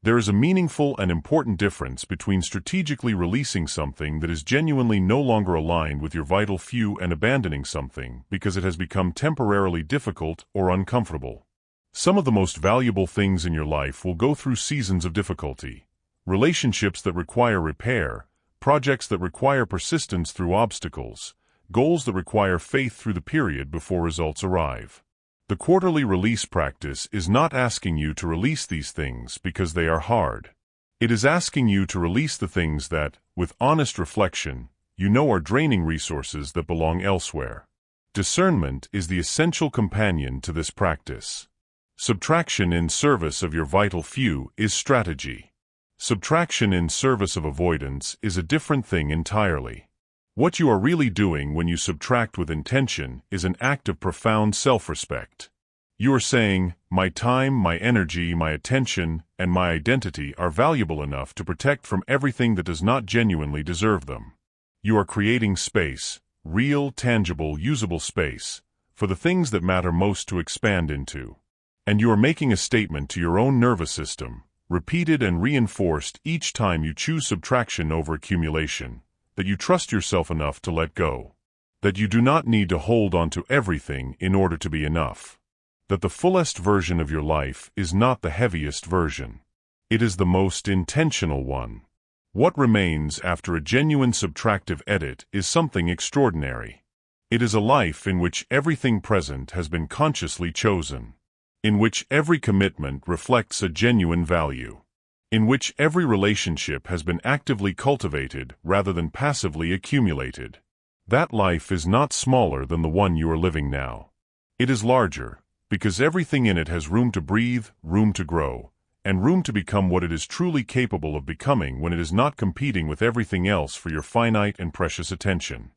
There is a meaningful and important difference between strategically releasing something that is genuinely no longer aligned with your vital few and abandoning something because it has become temporarily difficult or uncomfortable. Some of the most valuable things in your life will go through seasons of difficulty. Relationships that require repair, projects that require persistence through obstacles, goals that require faith through the period before results arrive. The quarterly release practice is not asking you to release these things because they are hard. It is asking you to release the things that, with honest reflection, you know are draining resources that belong elsewhere. Discernment is the essential companion to this practice. Subtraction in service of your vital few is strategy. Subtraction in service of avoidance is a different thing entirely. What you are really doing when you subtract with intention is an act of profound self-respect. You are saying, my time, my energy, my attention, and my identity are valuable enough to protect from everything that does not genuinely deserve them. You are creating space, real, tangible, usable space, for the things that matter most to expand into. And you are making a statement to your own nervous system, repeated and reinforced each time you choose subtraction over accumulation, that you trust yourself enough to let go, that you do not need to hold on to everything in order to be enough, that the fullest version of your life is not the heaviest version. It is the most intentional one. What remains after a genuine subtractive edit is something extraordinary. It is a life in which everything present has been consciously chosen, in which every commitment reflects a genuine value, in which every relationship has been actively cultivated rather than passively accumulated. That life is not smaller than the one you are living now. It is larger, because everything in it has room to breathe, room to grow, and room to become what it is truly capable of becoming when it is not competing with everything else for your finite and precious attention.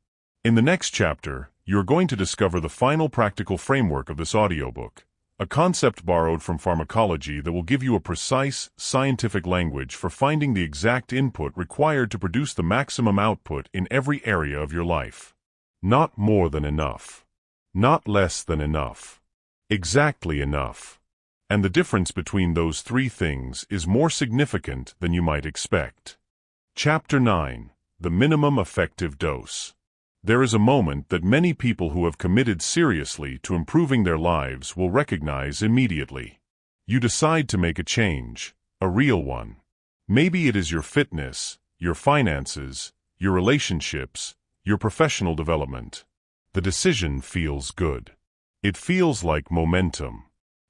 In the next chapter, you are going to discover the final practical framework of this audiobook, a concept borrowed from pharmacology that will give you a precise, scientific language for finding the exact input required to produce the maximum output in every area of your life. Not more than enough. Not less than enough. Exactly enough. And the difference between those three things is more significant than you might expect. Chapter 9. The Minimum Effective Dose. There is a moment that many people who have committed seriously to improving their lives will recognize immediately. You decide to make a change, a real one. Maybe it is your fitness, your finances, your relationships, your professional development. The decision feels good. It feels like momentum.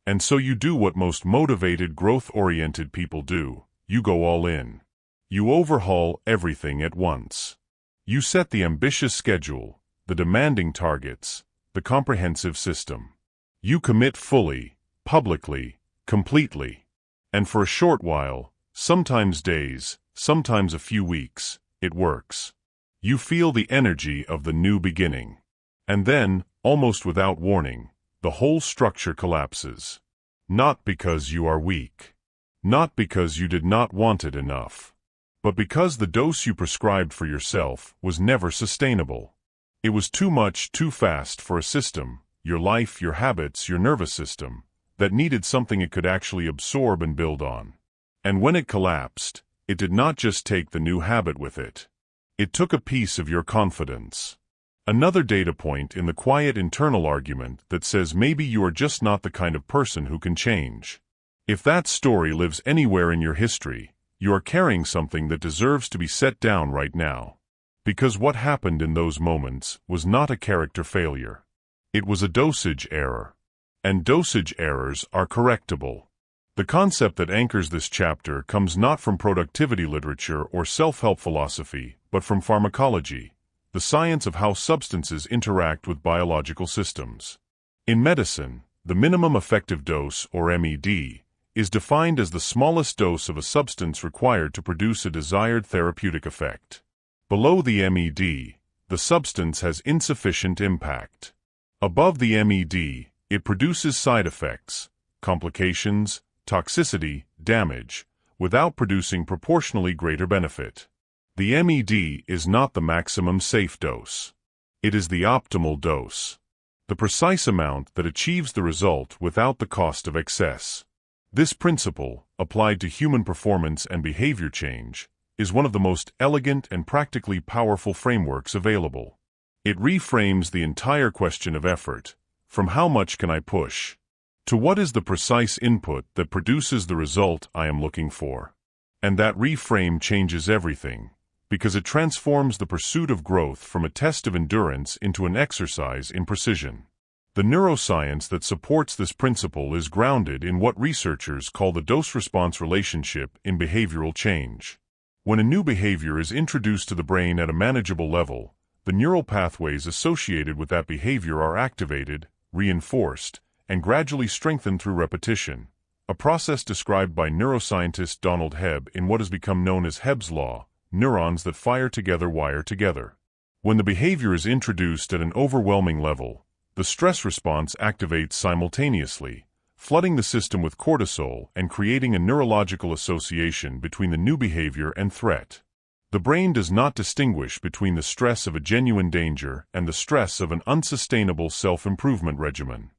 And so you do what most motivated, growth-oriented people do. You go all in. You overhaul everything at once. You set the ambitious schedule, the demanding targets, the comprehensive system. You commit fully, publicly, completely. And for a short while, sometimes days, sometimes a few weeks, it works. You feel the energy of the new beginning. And then, almost without warning, the whole structure collapses. Not because you are weak. Not because you did not want it enough. But because the dose you prescribed for yourself was never sustainable. It was too much too fast for a system, your life, your habits, your nervous system, that needed something it could actually absorb and build on. And when it collapsed, it did not just take the new habit with it. It took a piece of your confidence. Another data point in the quiet internal argument that says maybe you are just not the kind of person who can change. If that story lives anywhere in your history, you are carrying something that deserves to be set down right now. Because what happened in those moments was not a character failure. It was a dosage error. And dosage errors are correctable. The concept that anchors this chapter comes not from productivity literature or self-help philosophy, but from pharmacology, the science of how substances interact with biological systems. In medicine, the minimum effective dose, or MED, is defined as the smallest dose of a substance required to produce a desired therapeutic effect. Below the MED, the substance has insufficient impact. Above the MED, it produces side effects, complications, toxicity, damage, without producing proportionally greater benefit. The MED is not the maximum safe dose. It is the optimal dose. The precise amount that achieves the result without the cost of excess. This principle, applied to human performance and behavior change, is one of the most elegant and practically powerful frameworks available. It reframes the entire question of effort, from how much can I push, to what is the precise input that produces the result I am looking for. And that reframe changes everything, because it transforms the pursuit of growth from a test of endurance into an exercise in precision. The neuroscience that supports this principle is grounded in what researchers call the dose-response relationship in behavioral change. When a new behavior is introduced to the brain at a manageable level, the neural pathways associated with that behavior are activated, reinforced, and gradually strengthened through repetition, a process described by neuroscientist Donald Hebb in what has become known as Hebb's law: neurons that fire together wire together. When the behavior is introduced at an overwhelming level, the stress response activates simultaneously, flooding the system with cortisol and creating a neurological association between the new behavior and threat. The brain does not distinguish between the stress of a genuine danger and the stress of an unsustainable self-improvement regimen.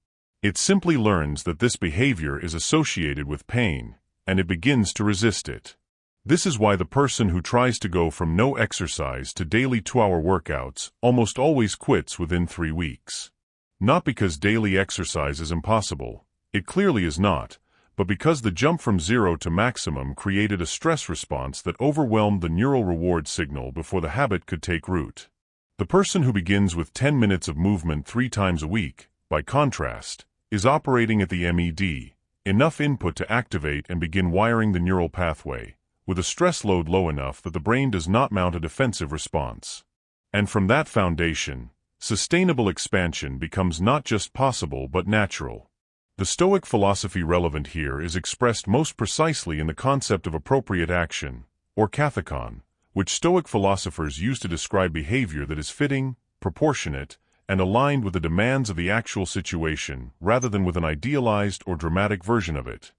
It simply learns that this behavior is associated with pain, and it begins to resist it. This is why the person who tries to go from no exercise to daily 2-hour workouts almost always quits within 3 weeks. Not because daily exercise is impossible, it clearly is not, but because the jump from zero to maximum created a stress response that overwhelmed the neural reward signal before the habit could take root. The person who begins with 10 minutes of movement 3 times a week, by contrast, is operating at the MED, enough input to activate and begin wiring the neural pathway, with a stress load low enough that the brain does not mount a defensive response. And from that foundation, sustainable expansion becomes not just possible but natural. The Stoic philosophy relevant here is expressed most precisely in the concept of appropriate action, or kathekon, which Stoic philosophers use to describe behavior that is fitting, proportionate, and aligned with the demands of the actual situation rather than with an idealized or dramatic version of it.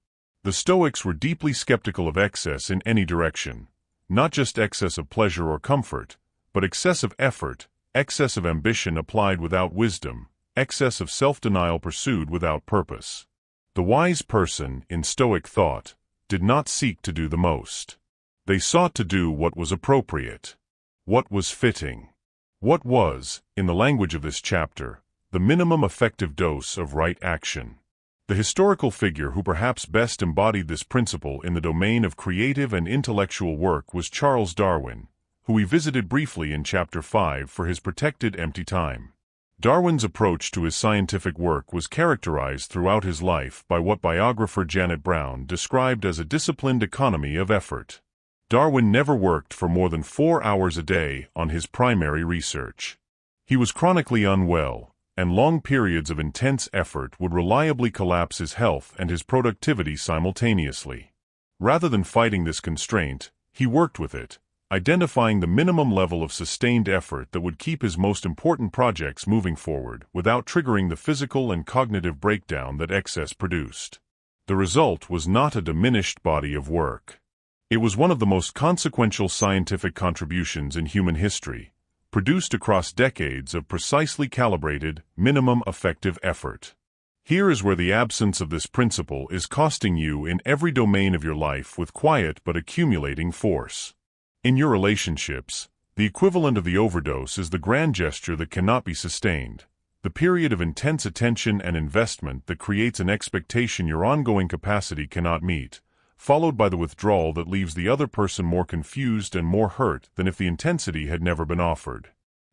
The Stoics were deeply skeptical of excess in any direction, not just excess of pleasure or comfort, but excess of effort, excess of ambition applied without wisdom, excess of self-denial pursued without purpose. The wise person, in Stoic thought, did not seek to do the most. They sought to do what was appropriate, what was fitting. What was, in the language of this chapter, the minimum effective dose of right action. The historical figure who perhaps best embodied this principle in the domain of creative and intellectual work was Charles Darwin, who we visited briefly in Chapter 5 for his protected empty time. Darwin's approach to his scientific work was characterized throughout his life by what biographer Janet Brown described as a disciplined economy of effort. Darwin never worked for more than 4 hours a day on his primary research. He was chronically unwell, and long periods of intense effort would reliably collapse his health and his productivity simultaneously. Rather than fighting this constraint, he worked with it, identifying the minimum level of sustained effort that would keep his most important projects moving forward without triggering the physical and cognitive breakdown that excess produced. The result was not a diminished body of work. It was one of the most consequential scientific contributions in human history, produced across decades of precisely calibrated, minimum effective effort. Here is where the absence of this principle is costing you in every domain of your life with quiet but accumulating force. In your relationships, the equivalent of the overdose is the grand gesture that cannot be sustained, the period of intense attention and investment that creates an expectation your ongoing capacity cannot meet, followed by the withdrawal that leaves the other person more confused and more hurt than if the intensity had never been offered.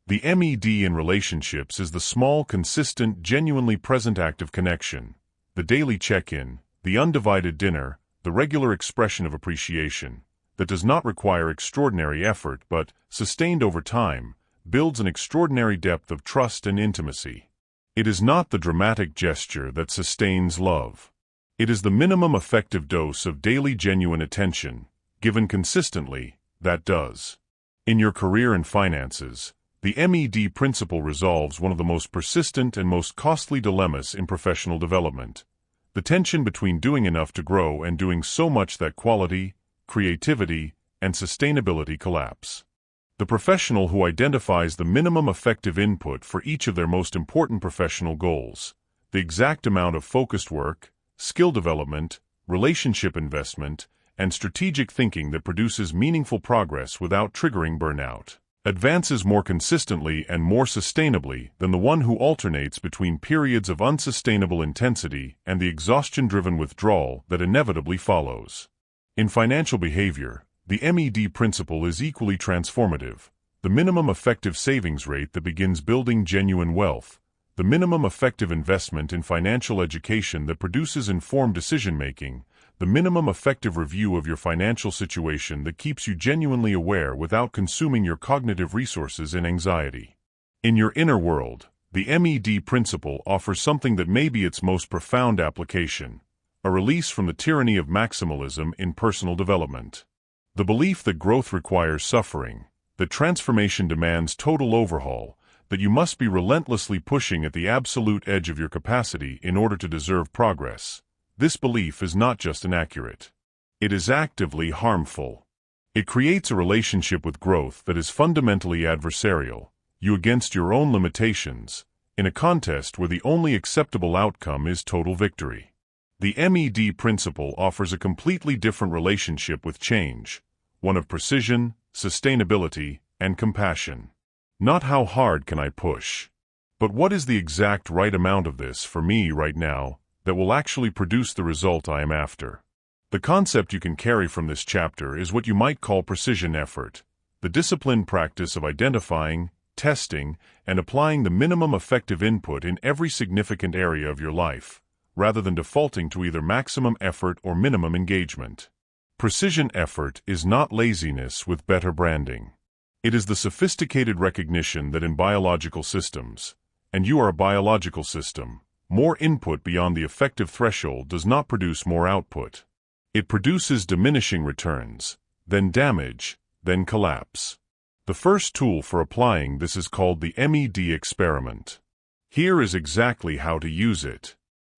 The MED in relationships is the small, consistent, genuinely present act of connection, the daily check-in, the undivided dinner, the regular expression of appreciation, that does not require extraordinary effort but, sustained over time, builds an extraordinary depth of trust and intimacy. It is not the dramatic gesture that sustains love. It is the minimum effective dose of daily genuine attention, given consistently, that does. In your career and finances, the MED principle resolves one of the most persistent and most costly dilemmas in professional development: the tension between doing enough to grow and doing so much that quality, creativity, and sustainability collapse. The professional who identifies the minimum effective input for each of their most important professional goals, the exact amount of focused work, skill development, relationship investment, and strategic thinking that produces meaningful progress without triggering burnout, advances more consistently and more sustainably than the one who alternates between periods of unsustainable intensity and the exhaustion-driven withdrawal that inevitably follows. In financial behavior, the MED principle is equally transformative: the minimum effective savings rate that begins building genuine wealth, the minimum effective investment in financial education that produces informed decision-making, the minimum effective review of your financial situation that keeps you genuinely aware without consuming your cognitive resources in anxiety. In your inner world, the MED principle offers something that may be its most profound application: a release from the tyranny of maximalism in personal development. The belief that growth requires suffering, that transformation demands total overhaul, that you must be relentlessly pushing at the absolute edge of your capacity in order to deserve progress. This belief is not just inaccurate. It is actively harmful. It creates a relationship with growth that is fundamentally adversarial, you against your own limitations, in a contest where the only acceptable outcome is total victory. The MED principle offers a completely different relationship with change, one of precision, sustainability, and compassion. Not how hard can I push, but what is the exact right amount of this for me right now that will actually produce the result I am after. The concept you can carry from this chapter is what you might call precision effort, the disciplined practice of identifying, testing, and applying the minimum effective input in every significant area of your life, rather than defaulting to either maximum effort or minimum engagement. Precision effort is not laziness with better branding. It is the sophisticated recognition that in biological systems, and you are a biological system, more input beyond the effective threshold does not produce more output. It produces diminishing returns, then damage, then collapse. The first tool for applying this is called the MED experiment. Here is exactly how to use it.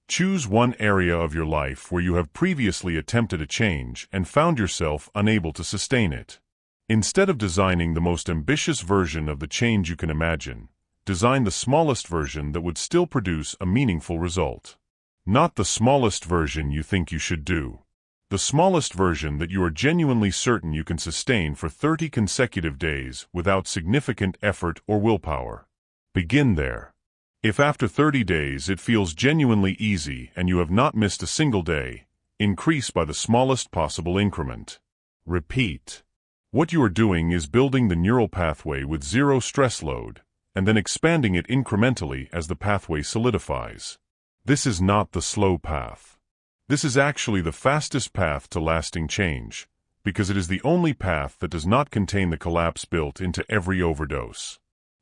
Choose one area of your life where you have previously attempted a change and found yourself unable to sustain it. Instead of designing the most ambitious version of the change you can imagine, design the smallest version that would still produce a meaningful result. Not the smallest version you think you should do. The smallest version that you are genuinely certain you can sustain for 30 consecutive days without significant effort or willpower. Begin there. If after 30 days it feels genuinely easy and you have not missed a single day, increase by the smallest possible increment. Repeat. What you are doing is building the neural pathway with zero stress load, and then expanding it incrementally as the pathway solidifies. This is not the slow path. This is actually the fastest path to lasting change, because it is the only path that does not contain the collapse built into every overdose.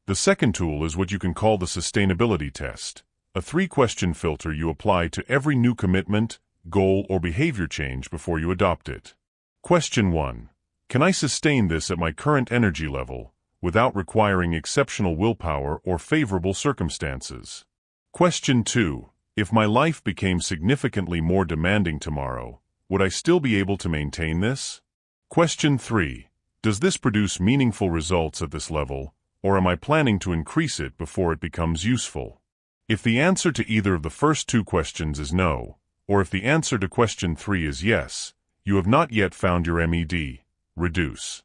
The second tool is what you can call the sustainability test, a 3-question filter you apply to every new commitment, goal, or behavior change before you adopt it. Question 1. Can I sustain this at my current energy level, without requiring exceptional willpower or favorable circumstances? Question 2. If my life became significantly more demanding tomorrow, would I still be able to maintain this? Question 3. Does this produce meaningful results at this level, or am I planning to increase it before it becomes useful? If the answer to either of the first 2 questions is no, or if the answer to question 3 is yes, you have not yet found your MED. Reduce.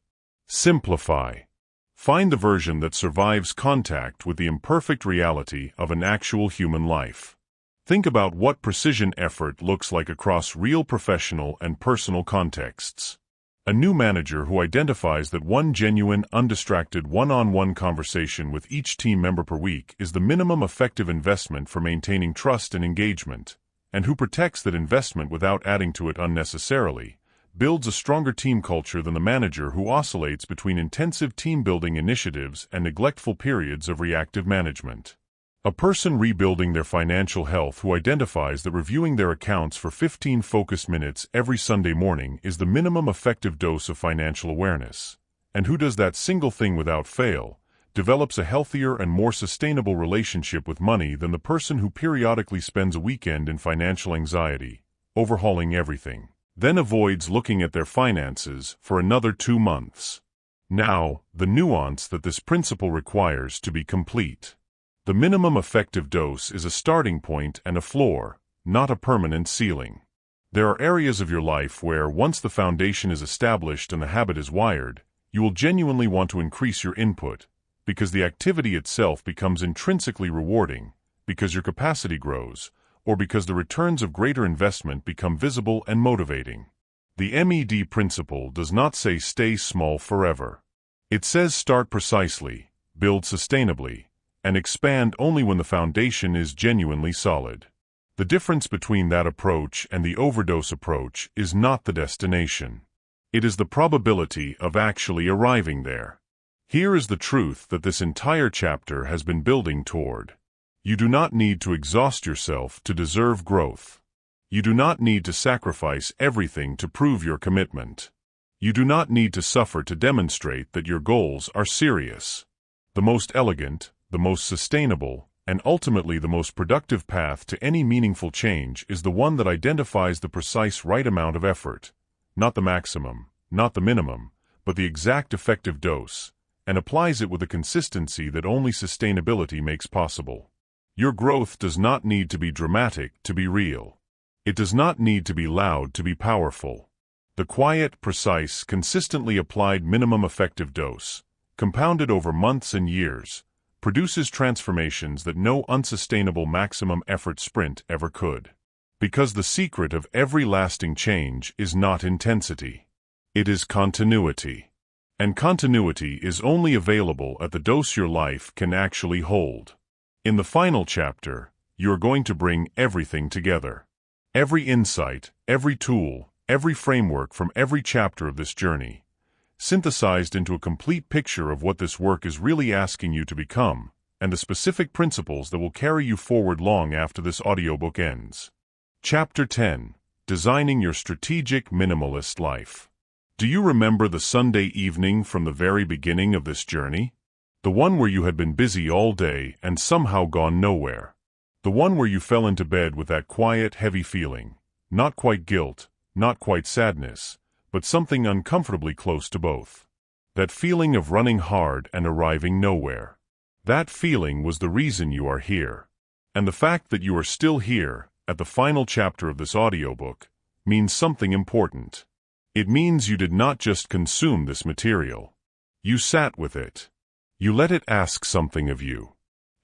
Simplify. Find the version that survives contact with the imperfect reality of an actual human life. Think about what precision effort looks like across real professional and personal contexts. A new manager who identifies that one genuine, undistracted one-on-one conversation with each team member per week is the minimum effective investment for maintaining trust and engagement, and who protects that investment without adding to it unnecessarily, builds a stronger team culture than the manager who oscillates between intensive team-building initiatives and neglectful periods of reactive management. A person rebuilding their financial health who identifies that reviewing their accounts for 15 focused minutes every Sunday morning is the minimum effective dose of financial awareness, and who does that single thing without fail, develops a healthier and more sustainable relationship with money than the person who periodically spends a weekend in financial anxiety, overhauling everything, then avoids looking at their finances for another 2 months. Now, the nuance that this principle requires to be complete. The minimum effective dose is a starting point and a floor, not a permanent ceiling. There are areas of your life where, once the foundation is established and the habit is wired, you will genuinely want to increase your input, because the activity itself becomes intrinsically rewarding, because your capacity grows, or because the returns of greater investment become visible and motivating. The MED principle does not say stay small forever. It says start precisely, build sustainably, and expand only when the foundation is genuinely solid. The difference between that approach and the overdose approach is not the destination. It is the probability of actually arriving there. Here is the truth that this entire chapter has been building toward. You do not need to exhaust yourself to deserve growth. You do not need to sacrifice everything to prove your commitment. You do not need to suffer to demonstrate that your goals are serious. The most elegant, the most sustainable, and ultimately the most productive path to any meaningful change is the one that identifies the precise right amount of effort, not the maximum, not the minimum, but the exact effective dose, and applies it with a consistency that only sustainability makes possible. Your growth does not need to be dramatic to be real. It does not need to be loud to be powerful. The quiet, precise, consistently applied minimum effective dose, compounded over months and years, produces transformations that no unsustainable maximum effort sprint ever could. Because the secret of every lasting change is not intensity. It is continuity. And continuity is only available at the dose your life can actually hold. In the final chapter, you are going to bring everything together. Every insight, every tool, every framework from every chapter of this journey, synthesized into a complete picture of what this work is really asking you to become, and the specific principles that will carry you forward long after this audiobook ends. Chapter 10. Designing Your Strategic Minimalist Life. Do you remember the Sunday evening from the very beginning of this journey? The one where you had been busy all day and somehow gone nowhere. The one where you fell into bed with that quiet, heavy feeling, not quite guilt, not quite sadness, but something uncomfortably close to both. That feeling of running hard and arriving nowhere. That feeling was the reason you are here. And the fact that you are still here, at the final chapter of this audiobook, means something important. It means you did not just consume this material. You sat with it. You let it ask something of you.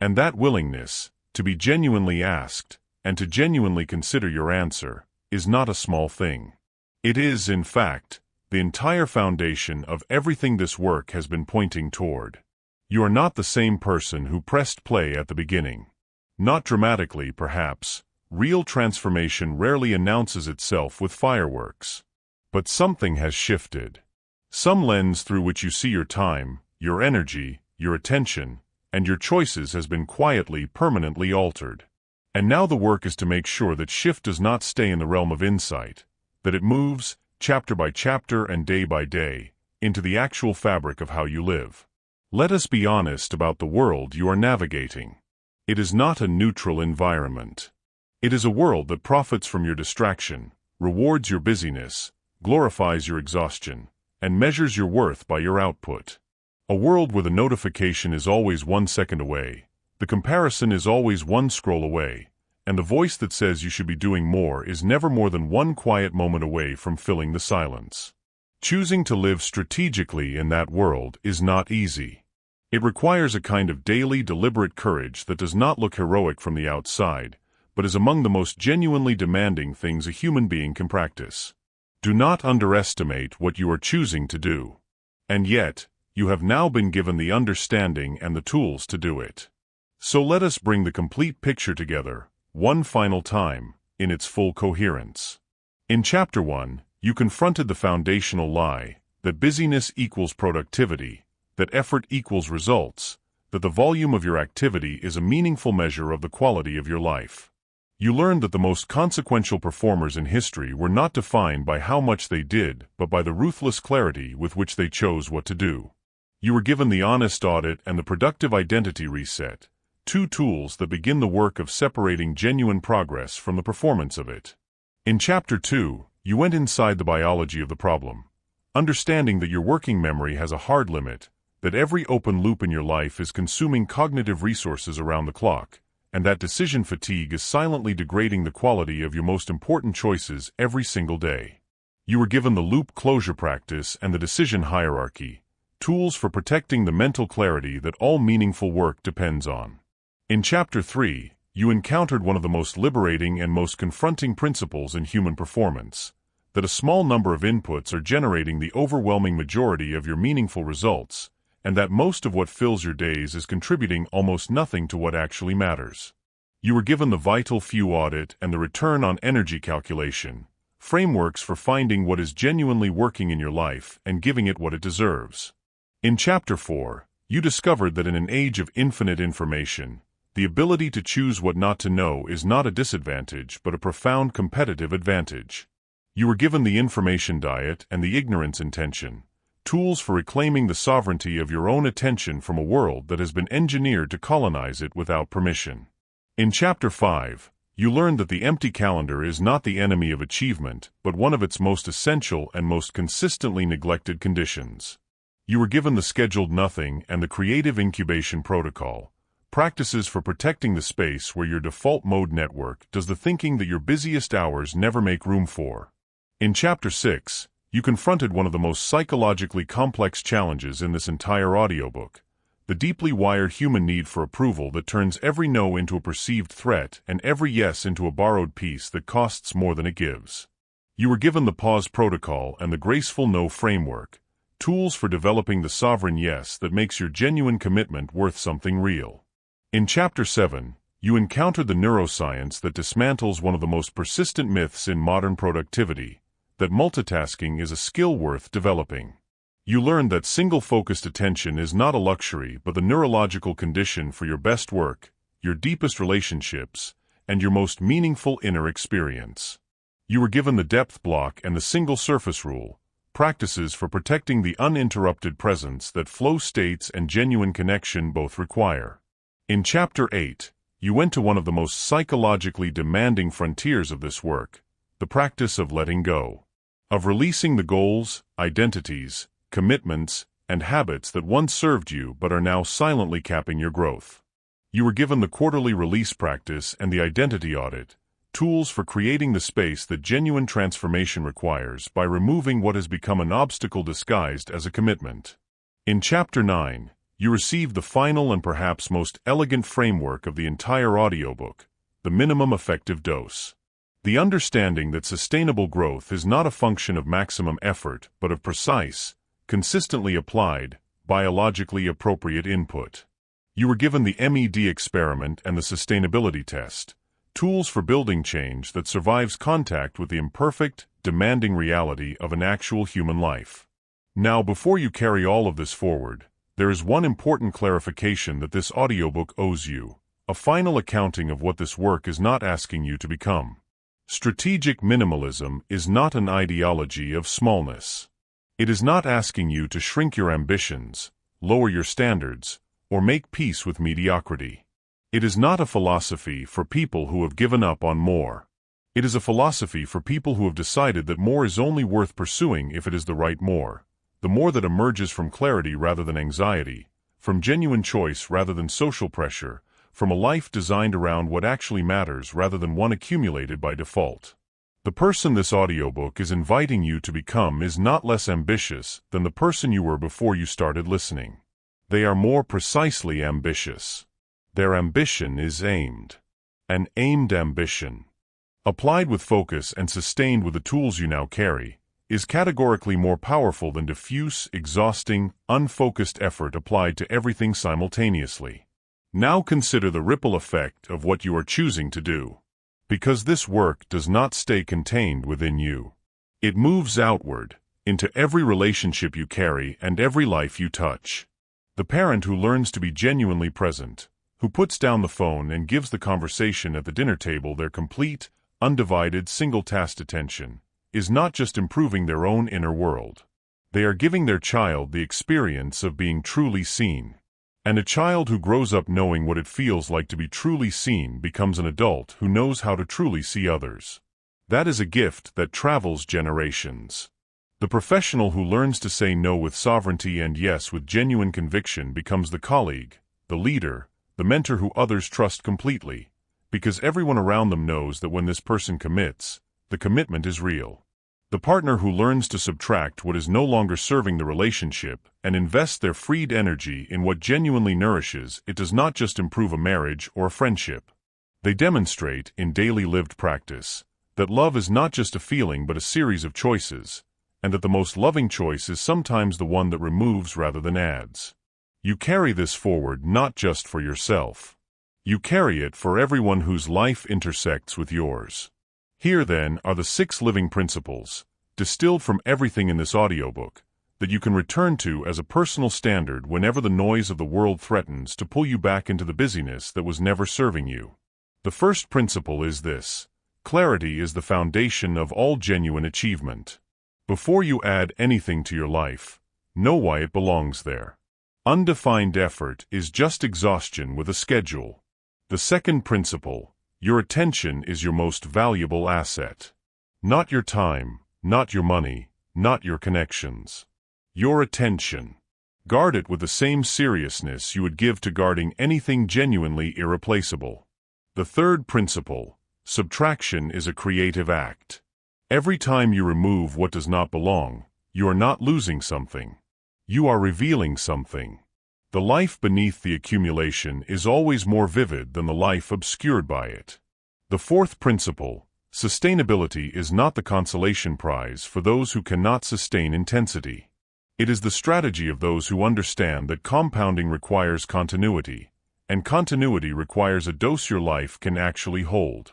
And that willingness, to be genuinely asked, and to genuinely consider your answer, is not a small thing. It is, in fact, the entire foundation of everything this work has been pointing toward. You are not the same person who pressed play at the beginning. Not dramatically, perhaps. Real transformation rarely announces itself with fireworks. But something has shifted. Some lens through which you see your time, your energy, your attention, and your choices has been quietly, permanently altered. And now the work is to make sure that shift does not stay in the realm of insight, that it moves, chapter by chapter and day by day, into the actual fabric of how you live. Let us be honest about the world you are navigating. It is not a neutral environment. It is a world that profits from your distraction, rewards your busyness, glorifies your exhaustion, and measures your worth by your output. A world where the notification is always 1 second away, the comparison is always 1 scroll away, and the voice that says you should be doing more is never more than 1 quiet moment away from filling the silence. Choosing to live strategically in that world is not easy. It requires a kind of daily, deliberate courage that does not look heroic from the outside, but is among the most genuinely demanding things a human being can practice. Do not underestimate what you are choosing to do. And yet, you have now been given the understanding and the tools to do it. So let us bring the complete picture together, one final time, in its full coherence. In Chapter 1, you confronted the foundational lie that busyness equals productivity, that effort equals results, that the volume of your activity is a meaningful measure of the quality of your life. You learned that the most consequential performers in history were not defined by how much they did, but by the ruthless clarity with which they chose what to do. You were given the honest audit and the productive identity reset, two tools that begin the work of separating genuine progress from the performance of it. In Chapter 2, you went inside the biology of the problem, understanding that your working memory has a hard limit, that every open loop in your life is consuming cognitive resources around the clock, and that decision fatigue is silently degrading the quality of your most important choices every single day. You were given the loop closure practice and the decision hierarchy, tools for protecting the mental clarity that all meaningful work depends on. In Chapter 3, you encountered one of the most liberating and most confronting principles in human performance, that a small number of inputs are generating the overwhelming majority of your meaningful results, and that most of what fills your days is contributing almost nothing to what actually matters. You were given the vital few audit and the return on energy calculation, frameworks for finding what is genuinely working in your life and giving it what it deserves. In Chapter 4, you discovered that in an age of infinite information, the ability to choose what not to know is not a disadvantage but a profound competitive advantage. You were given the information diet and the ignorance intention, tools for reclaiming the sovereignty of your own attention from a world that has been engineered to colonize it without permission. In Chapter 5, you learned that the empty calendar is not the enemy of achievement, but one of its most essential and most consistently neglected conditions. You were given the scheduled nothing and the creative incubation protocol, practices for protecting the space where your default mode network does the thinking that your busiest hours never make room for. In Chapter 6, you confronted one of the most psychologically complex challenges in this entire audiobook, the deeply wired human need for approval that turns every no into a perceived threat and every yes into a borrowed peace that costs more than it gives. You were given the pause protocol and the graceful no framework, tools for developing the sovereign yes that makes your genuine commitment worth something real. In Chapter 7, you encountered the neuroscience that dismantles one of the most persistent myths in modern productivity, that multitasking is a skill worth developing. You learned that single-focused attention is not a luxury but the neurological condition for your best work, your deepest relationships, and your most meaningful inner experience. You were given the depth block and the single surface rule, practices for protecting the uninterrupted presence that flow states and genuine connection both require. In Chapter 8, you went to one of the most psychologically demanding frontiers of this work, the practice of letting go, of releasing the goals, identities, commitments, and habits that once served you but are now silently capping your growth. You were given the quarterly release practice and the identity audit, tools for creating the space that genuine transformation requires by removing what has become an obstacle disguised as a commitment. In Chapter 9, you received the final and perhaps most elegant framework of the entire audiobook, the minimum effective dose. The understanding that sustainable growth is not a function of maximum effort but of precise, consistently applied, biologically appropriate input. You were given the MED experiment and the sustainability test, tools for building change that survives contact with the imperfect, demanding reality of an actual human life. Now, before you carry all of this forward, there is one important clarification that this audiobook owes you, a final accounting of what this work is not asking you to become. Strategic minimalism is not an ideology of smallness. It is not asking you to shrink your ambitions, lower your standards, or make peace with mediocrity. It is not a philosophy for people who have given up on more. It is a philosophy for people who have decided that more is only worth pursuing if it is the right more, the more that emerges from clarity rather than anxiety, from genuine choice rather than social pressure, from a life designed around what actually matters rather than one accumulated by default. The person this audiobook is inviting you to become is not less ambitious than the person you were before you started listening. They are more precisely ambitious. Their ambition is aimed. An aimed ambition, applied with focus and sustained with the tools you now carry, is categorically more powerful than diffuse, exhausting, unfocused effort applied to everything simultaneously. Now consider the ripple effect of what you are choosing to do. Because this work does not stay contained within you. It moves outward, into every relationship you carry and every life you touch. The parent who learns to be genuinely present, who puts down the phone and gives the conversation at the dinner table their complete, undivided, single-tasked attention, is not just improving their own inner world. They are giving their child the experience of being truly seen. And a child who grows up knowing what it feels like to be truly seen becomes an adult who knows how to truly see others. That is a gift that travels generations. The professional who learns to say no with sovereignty and yes with genuine conviction becomes the colleague, the leader, the mentor who others trust completely, because everyone around them knows that when this person commits, the commitment is real. The partner who learns to subtract what is no longer serving the relationship and invest their freed energy in what genuinely nourishes it does not just improve a marriage or a friendship. They demonstrate, in daily lived practice, that love is not just a feeling but a series of choices, and that the most loving choice is sometimes the one that removes rather than adds. You carry this forward not just for yourself. You carry it for everyone whose life intersects with yours. Here, then, are the 6 living principles, distilled from everything in this audiobook, that you can return to as a personal standard whenever the noise of the world threatens to pull you back into the busyness that was never serving you. The first principle is this: clarity is the foundation of all genuine achievement. Before you add anything to your life, know why it belongs there. Undefined effort is just exhaustion with a schedule. The second principle: your attention is your most valuable asset. Not your time, not your money, not your connections. Your attention. Guard it with the same seriousness you would give to guarding anything genuinely irreplaceable. The third principle: subtraction is a creative act. Every time you remove what does not belong, you are not losing something. You are revealing something. The life beneath the accumulation is always more vivid than the life obscured by it. The fourth principle: sustainability is not the consolation prize for those who cannot sustain intensity. It is the strategy of those who understand that compounding requires continuity, and continuity requires a dose your life can actually hold.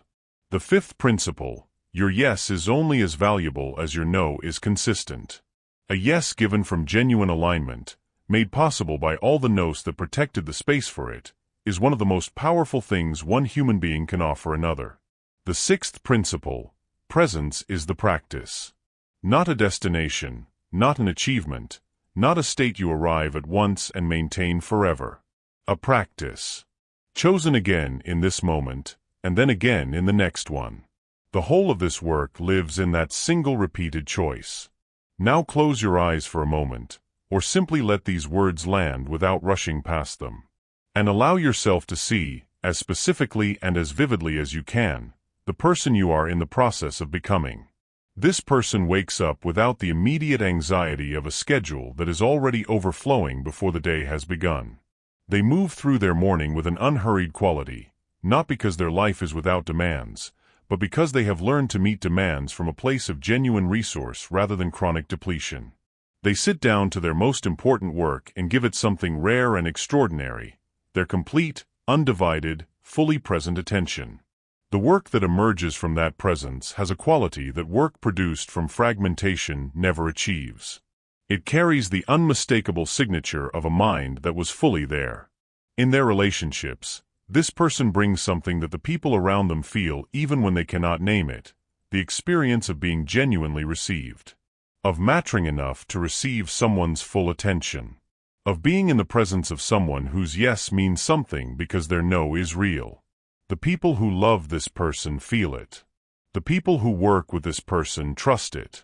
The fifth principle: your yes is only as valuable as your no is consistent. A yes given from genuine alignment, made possible by all the no's that protected the space for it, is one of the most powerful things one human being can offer another. The sixth principle: presence is the practice. Not a destination, not an achievement, not a state you arrive at once and maintain forever. A practice. Chosen again in this moment, and then again in the next one. The whole of this work lives in that single repeated choice. Now close your eyes for a moment, or simply let these words land without rushing past them. And allow yourself to see, as specifically and as vividly as you can, the person you are in the process of becoming. This person wakes up without the immediate anxiety of a schedule that is already overflowing before the day has begun. They move through their morning with an unhurried quality, not because their life is without demands, but because they have learned to meet demands from a place of genuine resource rather than chronic depletion. They sit down to their most important work and give it something rare and extraordinary: their complete, undivided, fully present attention. The work that emerges from that presence has a quality that work produced from fragmentation never achieves. It carries the unmistakable signature of a mind that was fully there. In their relationships, this person brings something that the people around them feel even when they cannot name it: the experience of being genuinely received. Of mattering enough to receive someone's full attention. Of being in the presence of someone whose yes means something because their no is real. The people who love this person feel it. The people who work with this person trust it.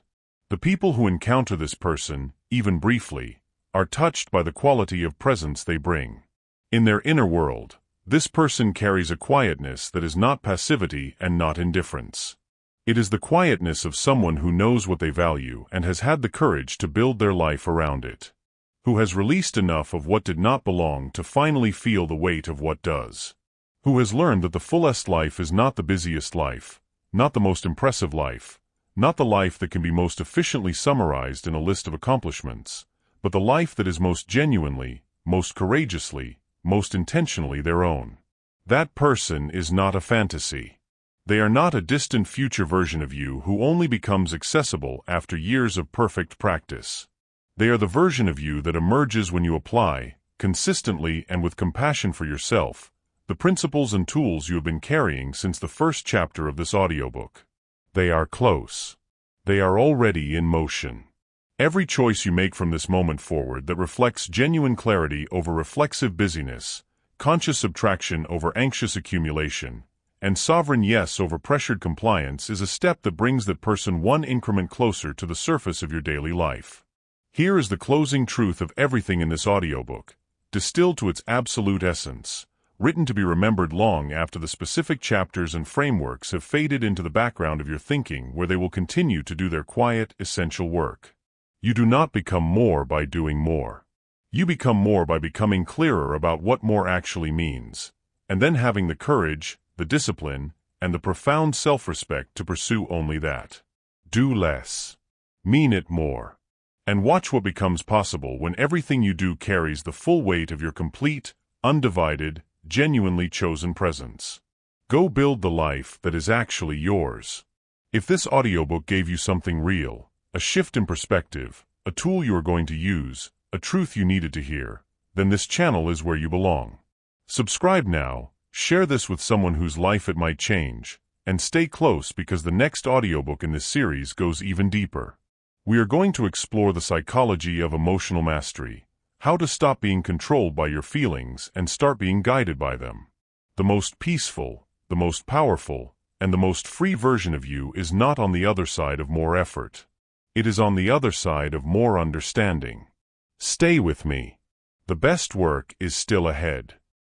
The people who encounter this person, even briefly, are touched by the quality of presence they bring. In their inner world, this person carries a quietness that is not passivity and not indifference. It is the quietness of someone who knows what they value and has had the courage to build their life around it. Who has released enough of what did not belong to finally feel the weight of what does. Who has learned that the fullest life is not the busiest life, not the most impressive life, not the life that can be most efficiently summarized in a list of accomplishments, but the life that is most genuinely, most courageously, most intentionally their own. That person is not a fantasy. They are not a distant future version of you who only becomes accessible after years of perfect practice. They are the version of you that emerges when you apply, consistently and with compassion for yourself, the principles and tools you have been carrying since the first chapter of this audiobook. They are close. They are already in motion. Every choice you make from this moment forward that reflects genuine clarity over reflexive busyness, conscious subtraction over anxious accumulation, and sovereign yes over pressured compliance is a step that brings that person one increment closer to the surface of your daily life. Here is the closing truth of everything in this audiobook, distilled to its absolute essence, written to be remembered long after the specific chapters and frameworks have faded into the background of your thinking, where they will continue to do their quiet, essential work. You do not become more by doing more. You become more by becoming clearer about what more actually means, and then having the courage, the discipline, and the profound self-respect to pursue only that. Do less. Mean it more. And watch what becomes possible when everything you do carries the full weight of your complete, undivided, genuinely chosen presence. Go build the life that is actually yours. If this audiobook gave you something real, a shift in perspective, a tool you are going to use, a truth you needed to hear, then this channel is where you belong. Subscribe now, share this with someone whose life it might change, and stay close because the next audiobook in this series goes even deeper. We are going to explore the psychology of emotional mastery, how to stop being controlled by your feelings and start being guided by them. The most peaceful, the most powerful, and the most free version of you is not on the other side of more effort. It is on the other side of more understanding. Stay with me. The best work is still ahead.